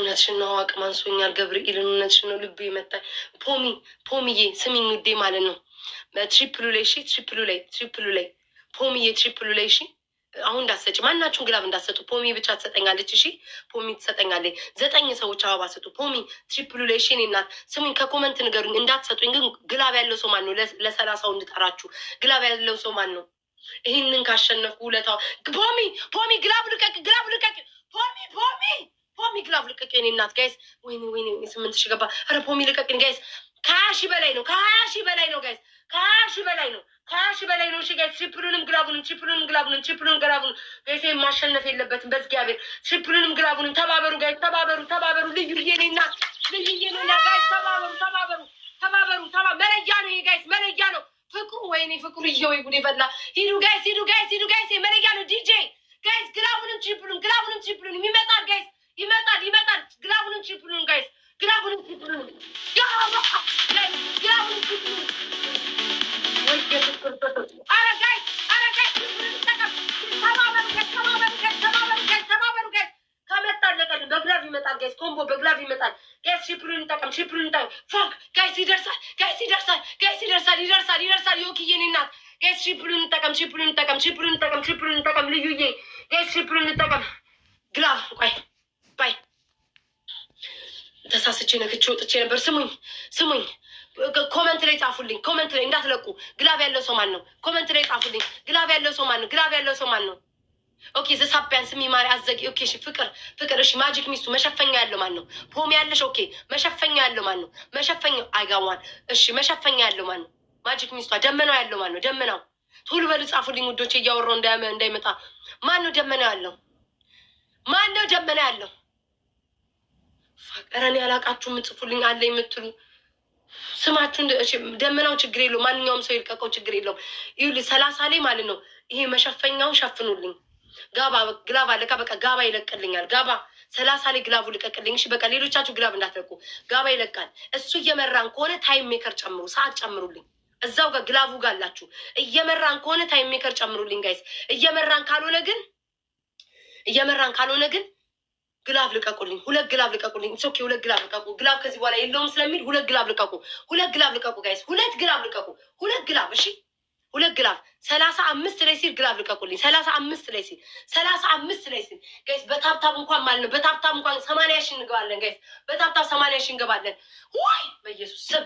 እውነትሽን ነው። አቅም አንሶኛል ገብርኤልን፣ እውነትሽን ነው። ልቤ መታኝ። ፖሚዬ ስሚኝ ውዴ ማለት ነው። ትሪፕሉ ላይ እሺ፣ ትሪፕሉ ላይ ፖሚዬ፣ ትሪፕሉ ላይ እሺ። አሁን እንዳትሰጪ፣ ማናችሁን ግላብ እንዳትሰጡ። ፖሚ ብቻ ትሰጠኛለች። እሺ ፖሚ ትሰጠኛለች። 9 ሰዎች አበባ ሰጡ። ፖሚ ትሪፕሉ ላይ እሺ። እኔ እናት ስሙኝ፣ ከኮመንት ንገሩኝ እንዳትሰጡኝ። ግን ግላብ ያለው ሰው ማን ነው? ለ30 እንድጠራችሁ ግላብ ያለው ሰው ማን ነው? ይህንን ካሸነፍኩ ውለታው። ፖሚ ግላብ ልቀቅ፣ ግላብ ልቀቅ። ፖሚ ግላብ ልቀቅ። የኔ እናት ጋይስ፣ ወይኔ 8 ሺህ ገባ። ኧረ ፖሚ ልቀቅኝ ጋይስ። ከ20 ሺህ በላይ ነው። ከ20 ሺህ በላይ ነው ጋይስ። ከ20 ሺህ በላይ ነው። ከ20 ሺህ በላይ ነው። እሺ ጋይስ፣ ትሪፕሉንም ግላቡንም ጋይስ፣ ማሸነፍ የለበትም በእግዚአብሔር። ትሪፕሉንም ግላቡንም ተባበሩ ጋይስ፣ ተባበሩ። ልዩዬ የኔ እናት፣ ጋይስ ተባበሩ። መለያ ነው ይሄ ጋይስ፣ መለያ ነው። ፍቅሩ ወይኔ ፍቅሩ ይሄው ጉድ ይፈላ። ሂዱ ጋይስ፣ መለያ ነው። ዲጄ ጋይስ፣ ግላቡንም ትሪፕሉንም ይመጣል ጋይስ፣ ይመጣል። ግላቡንም ትሪፕሉንም ጋይስ፣ ግላቡንም ትሪፕሉንም በግላቭ ይመጣል ጋይስ። ኮምቦ በግላቭ ይመጣል ጋይስ። ትሪፕሉን እንጠቀም። ፎክ ጋይስ፣ ይደርሳል። ዮኪዬ እኔ እናት ጋይስ፣ ትሪፕሉን እንጠቀም። ልዩዬ ጋይስ፣ ትሪፕሉን እንጠቀም። ግላቭ ቆይ ተሳስቼ ነክቼ ወጥቼ ነበር። ስሙኝ ኮመንት ላይ ጻፉልኝ። ኮመንት ላይ እንዳትለቁ። ግላቭ ያለው ሰው ማን ነው? ኮመንት ላይ ጻፉልኝ። ግላቭ ያለው ሰው ማን ነው? ኦኬ ዘሳቢያን ስሚ ማሪ አዘጊ። ኦኬ እሺ ፍቅር እሺ። ማጂክ ሚስቱ መሸፈኛ ያለው ማን ነው? ፖሚ ያለሽ። ኦኬ መሸፈኛ ያለው ማን ነው? መሸፈኛው አይጋዋን። እሺ መሸፈኛ ያለው ማን ነው? ማጂክ ሚስቷ። ደመናው ያለው ማን ነው? ደመናው ቶሎ በሉ ጻፉልኝ ውዶቼ፣ እያወራሁ እንዳይመጣ። ማን ነው ደመናው ያለው? ደመና ያለው? ፈቀረን ያላቃችሁ ምጽፉልኝ አለ የምትሉ ስማችሁን። ደመናው ችግር የለው፣ ማንኛውም ሰው ይልቀቀው፣ ችግር የለው። ይኸውልህ 30 ላይ ማለት ነው። ይሄ መሸፈኛውን ሸፍኑልኝ። ግላብ አለካ በቃ ጋባ ይለቅልኛል። ጋባ 30 ላይ ግላቡ ልቀቅልኝ። እሺ በቃ ሌሎቻችሁ ግላብ እንዳትለቁ። ጋባ ይለቃል። እሱ እየመራን ከሆነ ታይም ሜከር ጨምሩ፣ ሰዓት ጨምሩልኝ። እዛው ጋር ግላቡ ጋር አላችሁ። እየመራን ከሆነ ታይም ሜከር ጨምሩልኝ ጋይስ። እየመራን ካልሆነ ግን ግላብ ልቀቁልኝ። 2 ግላብ ልቀቁልኝ። ኦኬ 2 ግላብ ልቀቁ። ግላብ ከዚህ በኋላ የለውም ስለሚል 2 ግላብ ልቀቁ። 2 ግላብ ልቀቁ ጋይስ። 2 ግላብ ልቀቁ። 2 ግላብ እሺ። 2 ግላብ 35 ላይ ሲል ግላብ ልቀቁልኝ። 35 ላይ ሲል ጋይስ፣ በታብታብ እንኳን ማለት ነው። በታብታብ እንኳን 80 ሺህ እንገባለን ጋይስ። በታብታብ 80 ሺህ እንገባለን። ወይ በኢየሱስ ስም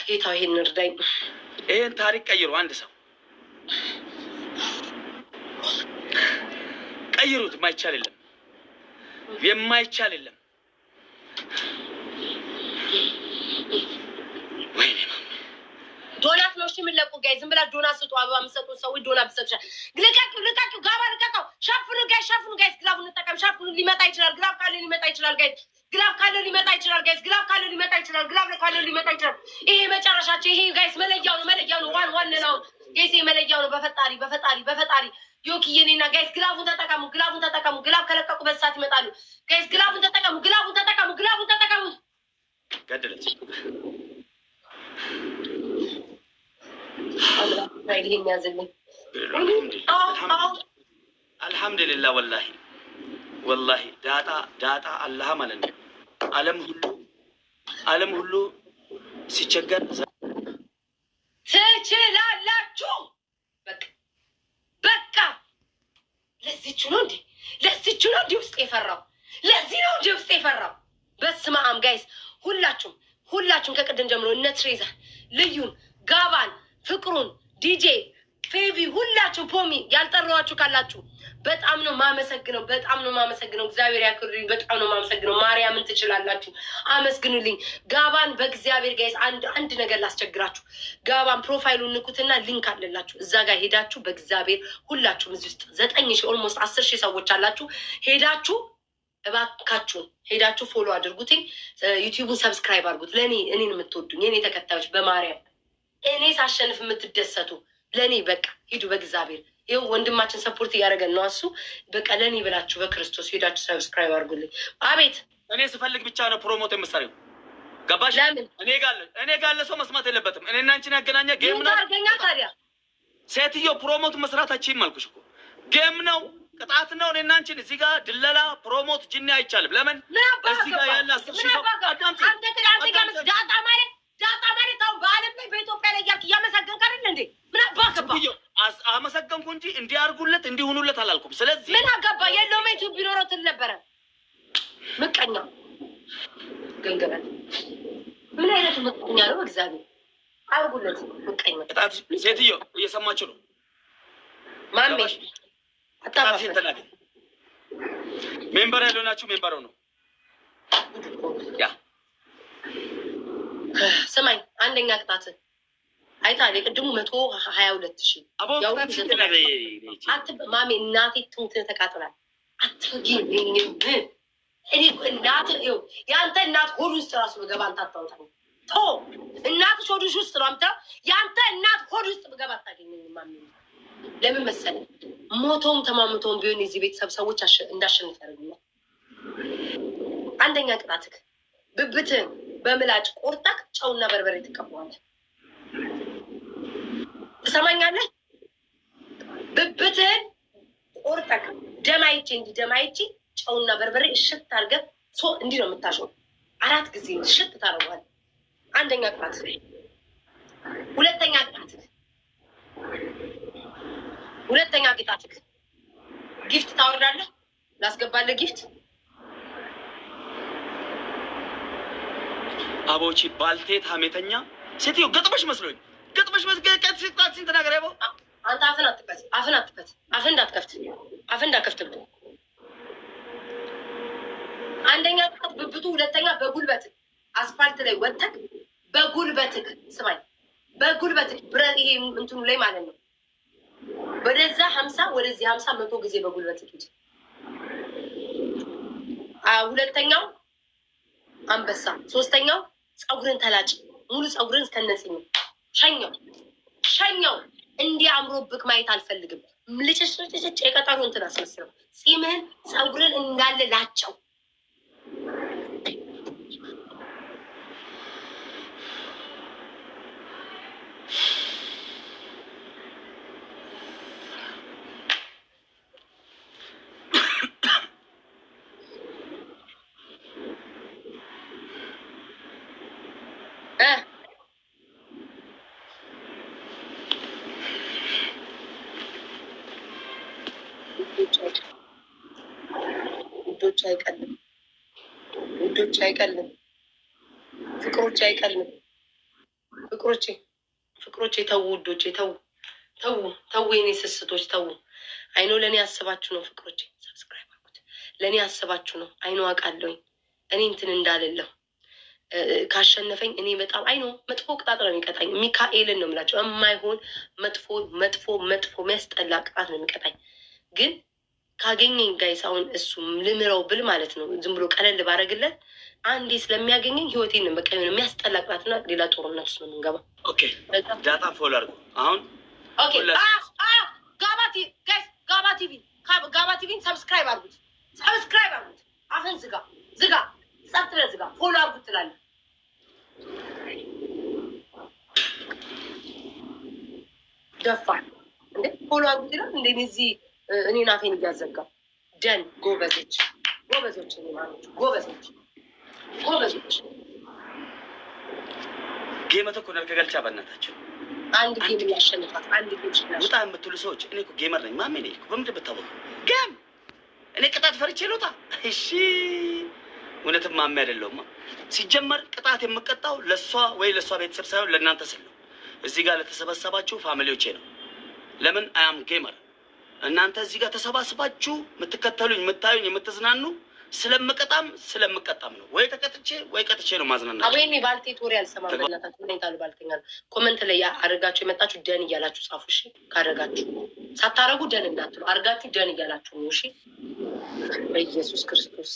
ጌታው ይሄን እርዳኝ። ይሄን ታሪክ ቀይሩ። አንድ ሰው ቀይሩት። የማይቻል የለም። ወይኔ ዶናት ነው እሺ የምንለቁ ጋይ። ዝም ብላ ዶናት ስጡ። አበባ የምትሰጡ ሰዎች ዶናት ብትሰጡ ልቀቂው። ጋባ ልቀቀው። ሸፍኑ ጋይስ። ግላቡን እንጠቀም። ሸፍኑ። ሊመጣ ይችላል። ግላብ ካለ ሊመጣ ይችላል ጋይስ። ግላብ ካለ ሊመጣ ይችላል። ይሄ መጨረሻቸው። ይሄ ጋይስ መለያው ነው። ዋን ነው ጋይስ። መለያው ነው። በፈጣሪ ዮኪዬ እኔና ጋይስ ግላቡን ተጠቀሙ። ግላብ ከለቀቁ በሰዓት ይመጣሉ ጋይስ። ግላቡን ተጠቀሙ። ገደለች። ይሄን ያዝልኝ። አልሐምዱሊላህ ወላሂ ዳጣ አላህ ማለት ነው። ዓለም ሁሉ ሲቸገር ትችላላችሁ። በቃ ለዚች ነው እንዴ ውስጥ የፈራው? ለዚህ ነው እንጂ ውስጥ የፈራው። በስመ አብ ጋይስ፣ ሁላችሁም ከቅድም ጀምሮ እነ ትሬዛ፣ ልዩን፣ ጋባን፣ ፍቅሩን፣ ዲጄ ፌቪ፣ ሁላችሁ ፖሚ ያልጠራኋችሁ ካላችሁ በጣም ነው ማመሰግነው። እግዚአብሔር ያክብርልኝ። በጣም ነው ማመሰግነው። ማርያምን ትችላላችሁ፣ አመስግኑልኝ። ጋባን በእግዚአብሔር ጋይስ አንድ ነገር ላስቸግራችሁ። ጋባን ፕሮፋይሉን ንኩትና ሊንክ አለላችሁ እዛ ጋር ሄዳችሁ በእግዚአብሔር ሁላችሁም እዚህ ውስጥ 9 ሺህ ኦልሞስት 10 ሺህ ሰዎች አላችሁ። እባካችሁን ሄዳችሁ ፎሎ አድርጉትኝ። ዩቲዩቡን ሰብስክራይብ አድርጉት። እኔን የምትወዱኝ የኔ ተከታዮች በማርያም እኔ ሳሸንፍ የምትደሰቱ ለእኔ በቃ ሂዱ በእግዚአብሔር። ይኸው ወንድማችን ሰፖርት እያደረገን ነው። እሱ በቃ ለእኔ ብላችሁ በክርስቶስ ሄዳችሁ ሰብስክራይብ አድርጉልኝ። አቤት እኔ ስፈልግ ብቻ ነው ፕሮሞት የምትሰሪው። ገባሽ? እኔ ጋር ለሰው መስማት የለበትም። እኔና አንቺን ያገናኘ ጌም ነው። ታዲያ ሴትዮ ፕሮሞት መስራታችን አልኩሽ እኮ ጌም ነው። ቅጣት ነው። እኔና አንቺን እዚህ ጋር ድለላ ፕሮሞት ጅኒ አይቻልም። ለምን እዚህ ጋር ያለ 10 ሺህ ሰው አዳምጪ። ዳጣ ማለት ታው በዓለም ላይ በኢትዮጵያ ላይ ያልክ እያመሰገንክ አይደል እንዴ? ምን አባገባ? አመሰገንኩ እንጂ እንዲያርጉለት እንዲሆኑለት አላልኩም። ስለዚህ ምን አገባ? የለውም ዩቲዩብ ቢኖረው ነበረ። ምቀኛ ገንገበት ምን አይነት ምቀኛ ነው? እግዚአብሔር አርጉለት። ምቀኛ ቅጣት። ሴትዮ እየሰማችሁ ነው? ማሜ አጣፋሽ ተናገ ሜምበር ያለው ናችሁ። ሜምበሩ ነው ያ ስማኝ። አንደኛ ቅጣት አይታል የቅድሙ 122,000 ያው ማሜ እናቴ ትሙት ተቃጥላል። አትፈጊኝ እኔ እናት ይኸው ያንተ እናት ሆድ ውስጥ ራሱ በገባ አንተ አታውጣኝ። ቶ እናትሽ ሆድ ውስጥ ነው አንተ ያንተ እናት ሆድ ውስጥ በገባ አታገኘኝም ማሜ። ለምን መሰለህ? ሞቶም ተማምቶም ቢሆን የዚህ ቤተሰብ ሰዎች እንዳሸንፍ ያደርጉኛል። አንደኛ ቅጣትህ ብብትህን በምላጭ ቆርጠህ ጨውና በርበሬ ትቀባዋለህ። ትሰማኛለህ? ብብትህን ቆርጠህ ደማይቼ እንዲህ ደማይቼ ጨውና በርበሬ እሽት አድርገህ እንዲህ ነው የምታሸው። 4 ጊዜ እሽት ታደርገዋለህ። አንደኛ ቅጣትህ። ሁለተኛ ቅጣትህ ጊፍት ታወርዳለህ። ላስገባለህ ጊፍት አቦቺ ባልቴት ሀሜተኛ ሴትዮ ገጥመሽ መስሎኝ ቀጥሽን ተናገር። ያቦ አንተ አፍን አትከፍት። አፍን እንዳትከፍት። አንደኛ ቅጣት ብብቱ፣ ሁለተኛ በጉልበትህ አስፋልት ላይ ወጥተህ በጉልበትህ ስማኝ፣ በጉልበትህ ብረት ይሄ እንትኑ ላይ ማለት ነው። ወደዛ 50 ወደዚህ 50 100 ጊዜ በጉልበትህ ሂድ። ሁለተኛው አንበሳ። ሶስተኛው ፀጉርን ተላጭ፣ ሙሉ ፀጉርን እስከነጽኝ ሸኛው። እንዲህ አምሮብክ ማየት አልፈልግም። ልጭጭጭጭ የቀጠሮ እንትን አስመስለው ጺምህን ፀጉርን እንዳለ ላጨው። ውዶች አይቀልም። ፍቅሮች አይቀልም። ፍቅሮቼ ተው፣ ውዶቼ ተው፣ የኔ ስስቶች ተው። አይኖ ለእኔ አስባችሁ ነው ፍቅሮቼ። ሰብስክራይብ አድርጉት። ለእኔ አስባችሁ ነው። አይኖ አውቃለሁኝ እኔ እንትን እንዳለለሁ ካሸነፈኝ እኔ በጣም አይኖ መጥፎ ቅጣት ነው የሚቀጣኝ። ሚካኤልን ነው የምላቸው። የማይሆን መጥፎ የሚያስጠላ ቅጣት ነው የሚቀጣኝ። ግን ካገኘኝ ጋይስ አሁን እሱ ልምረው ብል ማለት ነው ዝም ብሎ ቀለል ባረግለት አንዴ ስለሚያገኘኝ ህይወቴን ነው በቃ የሆነ የሚያስጠላ ቅጣትና ሌላ ጦርነት ውስጥ ነው የምንገባው። ኦኬ ዳታ ፎሎ አድርጉ አሁን። ኦኬ ጋባ ቲቪን ሰብስክራይብ አድርጉት። አፈን ዝጋ ጸጥረ ዝጋ። ፎሎ አድርጉት ትላለህ። ደፋ እንዴ ፎሎ አድርጉት ይላል እንዴ እዚህ እኔን አፌን እያዘጋ ደን ጎበዞች ጌመ ተኮናል ከገልቻ በእናታቸው አንድ ጌም ያሸንፋት አንድ ጌም ይችላል። ውጣ የምትሉ ሰዎች እኔ እኮ ጌመር ነኝ ማሜ ነኝ እኮ በምንድን ብታወቁ ጌም እኔ ቅጣት ፈርቼ ልውጣ? እሺ እውነትም ማሜ አይደለሁማ። ሲጀመር ቅጣት የምቀጣው ለእሷ ወይ ለእሷ ቤተሰብ ሳይሆን ለእናንተ ስል ነው። እዚህ ጋር ለተሰበሰባችሁ ፋሚሊዎቼ ነው። ለምን አያም ጌመር እናንተ እዚህ ጋር ተሰባስባችሁ የምትከተሉኝ የምታዩኝ የምትዝናኑ ስለምቀጣም ነው። ወይ ተቀጥቼ ወይ ቀጥቼ ነው ማዝናና። አቤኔ ባልቴት ወሬ አልሰማም። በእናታችሁ ሁኔታሉ ባልተኛል። ኮመንት ላይ አድርጋችሁ የመጣችሁ ደን እያላችሁ ጻፉ። እሺ ካደረጋችሁ ሳታረጉ ደን እንዳትሉ አድርጋችሁ ደን እያላችሁ ነው። እሺ በኢየሱስ ክርስቶስ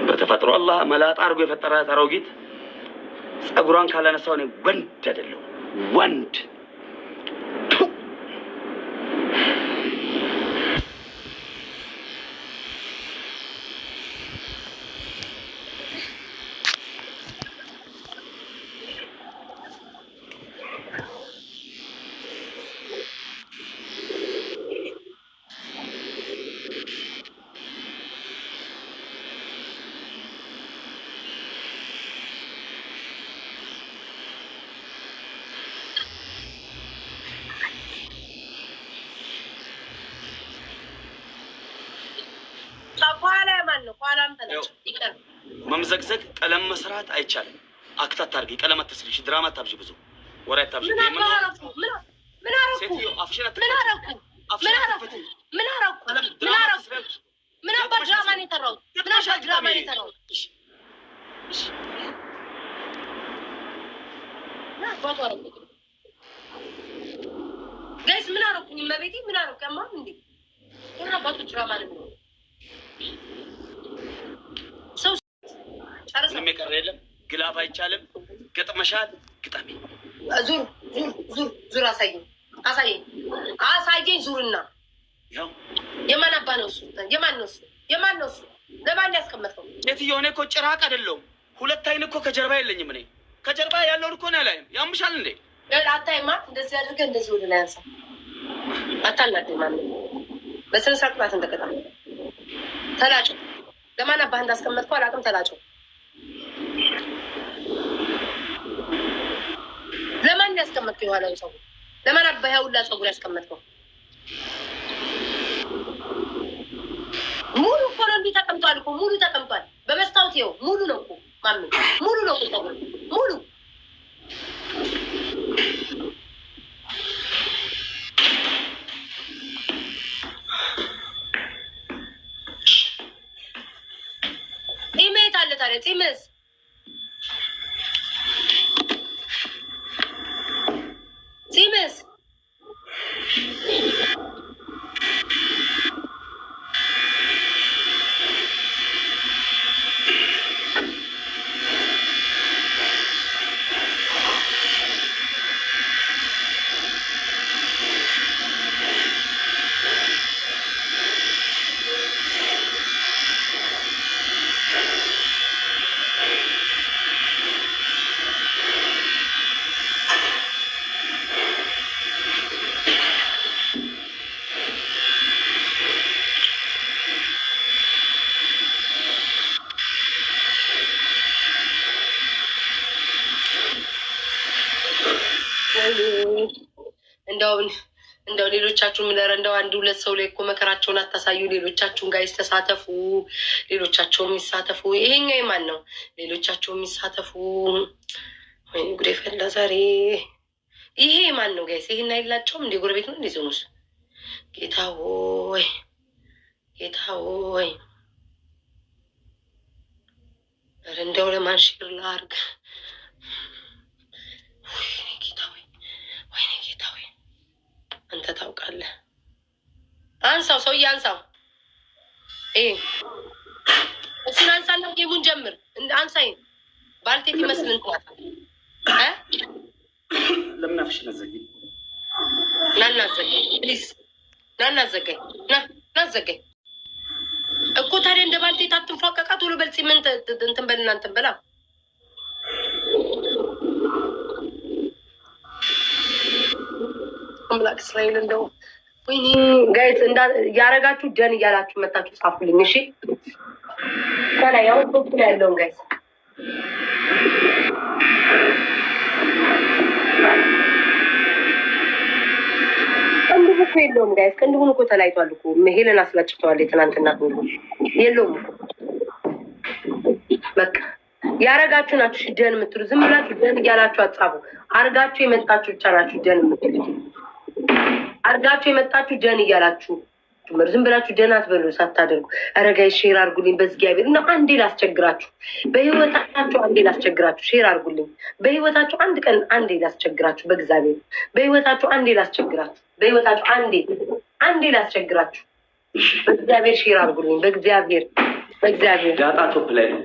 በተፈጥሮ አላህ መላጣ አድርጎ የፈጠራት አሮጊት ጸጉሯን ካላነሳው እኔ ወንድ አይደለሁ ወንድ። መምዘግዘግ ቀለም መስራት አይቻልም። አክት አታርጊ፣ ቀለም አትስልሽ፣ ድራማ አታብዢ፣ ብዙ ወሬ አታብዢ። ምን አረኩ? ሴትዮ አፍሽን ምን አረኩ? ምን አባ ድራማ ነው የሰራሁት? ምን አባ ድራማ ነው የሰራሁት? ጋይስ ምን አረኩኝ? መቤቴ ምን አረኩ? ከማን እንዴ ምን አባቱ ድራማ ነው? ሰው ጨርሰ የሚቀር የለም። ግላፍ አይቻልም። ገጥመሻል፣ ግጠሚ። ዙር አሳየኝ ዙርና ያው የማን አባ ነው እሱ? የማን ነው እሱ? ለማን ያስቀመጥከው? ሴትዮ እኔ እኮ ጭራቅ አይደለሁም። ሁለት አይን እኮ ከጀርባ የለኝም። እኔ ከጀርባ ያለውን እኮ ነው ያላይም። ያምሻል እንዴ? አታይማ? እንደዚህ አድርገህ እንደዚህ ወደ ላይ አንሳ። አታናደኝ ማለት በስነ ስርዓት ናት። እንደቀጣ ተላጨው። ለማን አባህ እንዳስቀመጥከው አላውቅም። ተላጨው። ለማን ያስቀመጥከው? የኋላውን ፀጉር ለማን አባህ ያውላ ፀጉር ያስቀመጥከው? ሙሉ እኮ ነው እንዲህ ተቀምጧል እኮ ሙሉ ተቀምጧል። በመስታወት ይኸው ሙሉ ነው እኮ ማሚ ሙሉ ነው እኮ ፀጉር ሙሉ ፂሜት አለ ታዲያ ፂምስ እንደው ሌሎቻችሁ ምለረ እንደው አንድ ሁለት ሰው ላይ እኮ መከራቸውን አታሳዩ። ሌሎቻችሁን ጋይስ ተሳተፉ። ሌሎቻቸውም ይሳተፉ። ይሄኛው የማን ነው? ሌሎቻቸውም ይሳተፉ። ወይኔ ጉዴ ፈላ ዛሬ። ይሄ ማን ነው ጋይስ? ይሄን አይላቸውም እንዴ? ጎረቤት ነው እንዴ? ዞኑስ ጌታ ሆይ ጌታ ሆይ፣ ኧረ እንደው ለማን ሼር ላድርግ? አንተ ታውቃለህ። አንሳው ሰውዬ አንሳው። እሱን አንሳና ጌሙን ጀምር። አንሳይ ባልቴት ይመስል እንትዋታ ለምን አፍሽን አዘጊ? ናና ዘጋኝ ፕሊዝ፣ ናና ዘጋኝ፣ ና ዘጋኝ እኮ ታዲያ እንደ ባልቴት አትንፏቀቃ። ቶሎ በልጽ ምን እንትን በልና እንትን በላ። አምላክ እስራኤል እንደው ወይኔ ጋይስ ያረጋችሁ ደን እያላችሁ መታችሁ ጻፉልኝ። እሺ ከላይ ያው ቶፕ ላይ ያለውን ጋይስ ቅንድቡ እኮ የለውም ጋይስ። ቅንድቡን እኮ ተላይቷል እኮ ሄለን አስላጭተዋል። የትናንትና የለውም በቃ ያረጋችሁ ናችሁ። እሺ ደን የምትሉ ዝም ብላችሁ ደን እያላችሁ አጻፉ። አርጋችሁ የመጣችሁ ብቻ ናችሁ ደን የምትሉ። አርጋችሁ የመጣችሁ ደን እያላችሁ ዝም ብላችሁ ደን አትበሉ ሳታደርጉ። ኧረ ጋይስ ሼር አድርጉልኝ በእግዚአብሔር እና አንዴ ላስቸግራችሁ። በህይወታችሁ አንዴ ላስቸግራችሁ። ሼር አድርጉልኝ። በህይወታችሁ አንድ ቀን አንዴ ላስቸግራችሁ። በእግዚአብሔር በህይወታችሁ አንዴ ላስቸግራችሁ። በህይወታችሁ አንዴ ላስቸግራችሁ። በእግዚአብሔር ሼር አድርጉልኝ። በእግዚአብሔር ዳጣ ቶፕ ላይ ነው።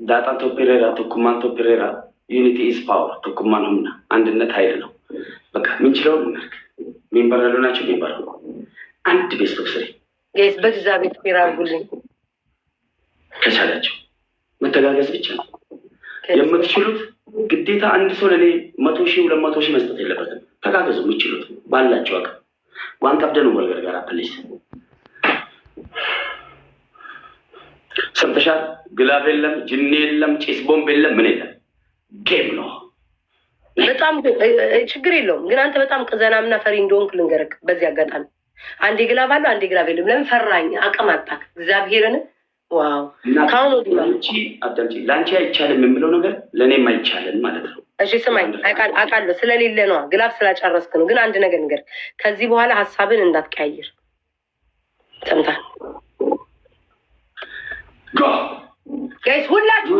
ዳጣ ቶፕሬራ ቶኩማን ቶፕሬራ ዩኒቲ ኢዝ ፓወር። ቶኩማን ሁምና አንድነት ኃይል ነው። በቃ ምንችለውን እናድርግ። ሜምበር ያሉ ናቸው። ሜምበር አንድ ቤስት ኦፍ ስሪ ጋይስ በእግዚአብሔር ሼር አድርጉልኝ። ከቻላቸው መተጋገዝ ብቻ ነው የምትችሉት። ግዴታ አንድ ሰው ለኔ 100,000 200,000 መስጠት የለበትም። ተጋገዙ የምትችሉት ባላቸው አቅም። ዋንቀብደን ወልገር ጋር ፕሊዝ ሰምተሻል? ግላብ የለም፣ ጅኒ የለም፣ ጭስ ቦምብ የለም፣ ምን የለም። ጌም ነው። በጣም ችግር የለውም። ግን አንተ በጣም ቅዘናምና ፈሪ እንደሆንክ ልንገርክ በዚህ አጋጣሚ። አንዴ ግላብ አለው፣ አንዴ ግላብ የለም። ለምን ፈራኝ? አቅም አጣክ። እግዚአብሔርን ዋው ካሁን ወዲህ ለአንቺ አይቻልም የምለው ነገር ለእኔም አይቻልም ማለት ነው። እሺ ስማኝ፣ አውቃለሁ ስለሌለ ነው ግላፍ ስላጨረስክ ነው። ግን አንድ ነገር ንገር፣ ከዚህ በኋላ ሀሳብን እንዳትቀያይር ሰምታል? ጋይስ ሁላችሁ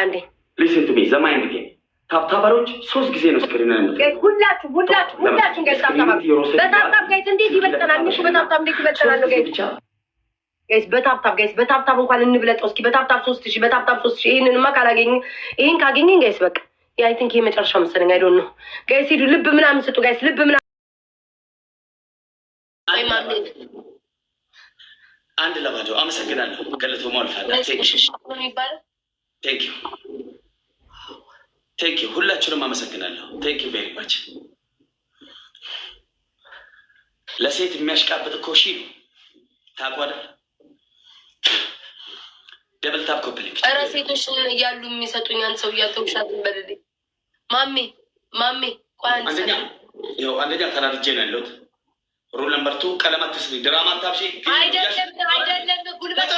አንዴ ሊስን ቱ ሚ ዘማይንድ ጌም ታብታባሮች 3 ጊዜ ነው ስክሪን ነው ጋይስ ሁላችሁ ጋይስ በታብታብ ጋይስ እንዴት ይበልጠናል? እሺ በታብታብ እንዴት ይበልጠናል? ጋይስ በታብታብ እንኳን እንብለጠው እስኪ በታብታብ 3000 በታብታብ 3000 ይሄንንማ ካላገኘ ይሄን ካገኘን ጋይስ በቃ አይ ቲንክ ይሄ መጨረሻው መሰለኝ። አይ ዶንት ኖ ጋይስ ሂዱ ልብ ምናምን ስጡ ጋይስ ልብ ምናምን አንድ ለባዶ አመሰግናለሁ። ገለቶ ማልፋዳ ቴንክ ዩ ሁላችሁንም አመሰግናለሁ። ቴንክ ዩ ቬሪ ማች። ለሴት የሚያሽቃብጥ እኮ ሺ ነው ታቋደ ደብል ታፕ ኮፕሊንግ ኧረ ሴቶች እያሉ የሚሰጡኝ አንድ ሰው እያልተውሻት በልዴ ማሜ አንደኛ ተናድጄ ነው ያለሁት። ሩል ነምበር 2 ቀለማት ተስሪ ድራማ ታብሺ አይደለም ጉልበት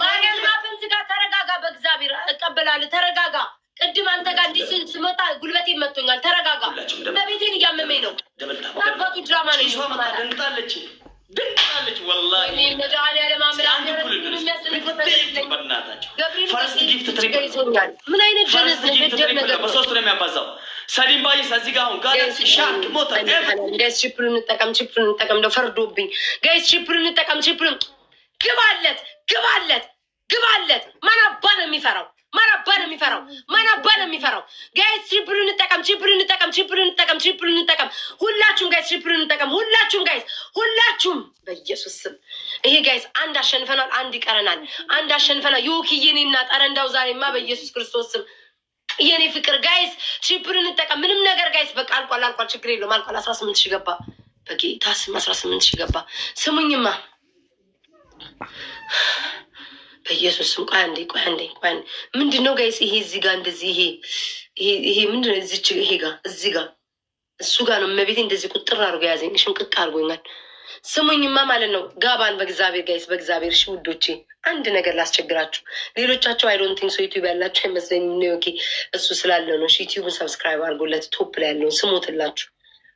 ማርያም ማፈን ስጋ ተረጋጋ። በእግዚአብሔር እቀበላለሁ። ተረጋጋ። ቅድም አንተ ጋር እንዲህ ስመጣ ጉልበቴ መጥቶኛል። ተረጋጋ። በቤቴን እያመመኝ ነው። አባቱ ድራማ ነው ደንጣለች ወላሂ ምን አይነት በሶስት ነው የሚያባዛው። ሰሊም ባይስ እዚህ ጋር አሁን ጋላክሲ ሻርክ ሞተር ጋይስ ቺፕሩን እንጠቀም እንደው ፈርዶብኝ ጋይስ ቺፕሩን እንጠቀም ግባለት ማን አባ ነው የሚፈራው ጋይስ ቺፕሩን እንጠቀም ሁላችሁም ጋይስ ቺፕሩን እንጠቀም ሁላችሁም በኢየሱስ ስም ይሄ ጋይስ አንድ አሸንፈናል አንድ ይቀረናል ዮኪዬኔና ጠረንዳው ዛሬማ በኢየሱስ ክርስቶስ ስም የኔ ፍቅር ጋይስ ቺፕሩን እንጠቀም ምንም ነገር ጋይስ በቃ አልቋል ችግር የለውም አልቋል 18 ሺህ ገባ በጌታ ስም 18 ሺህ ገባ ስሙኝማ በኢየሱስ ስም ቆይ አንዴ ምንድነው ጋይስ ይሄ እዚህ ጋር እንደዚህ ይሄ ምንድነው እዚህ ጋር እሱ ጋር ነው መቤቴ እንደዚህ ቁጥር አድርጎ ያዘኝ ሽምቅቅ አድርጎኛል ስሙኝማ ማለት ነው ጋባን በእግዚአብሔር ጋይስ በእግዚአብሔር እሺ ውዶቼ አንድ ነገር ላስቸግራችሁ ሌሎቻቸው አይ ዶንት ቲንክ ሶ ዩቲዩብ ያላችሁ አይመስለኝም ነው ኦኬ እሱ ስላለ ነው እሺ ዩቲዩብን ሰብስክራይብ አድርጉለት ቶፕ ላይ ያለውን ስሞትላችሁ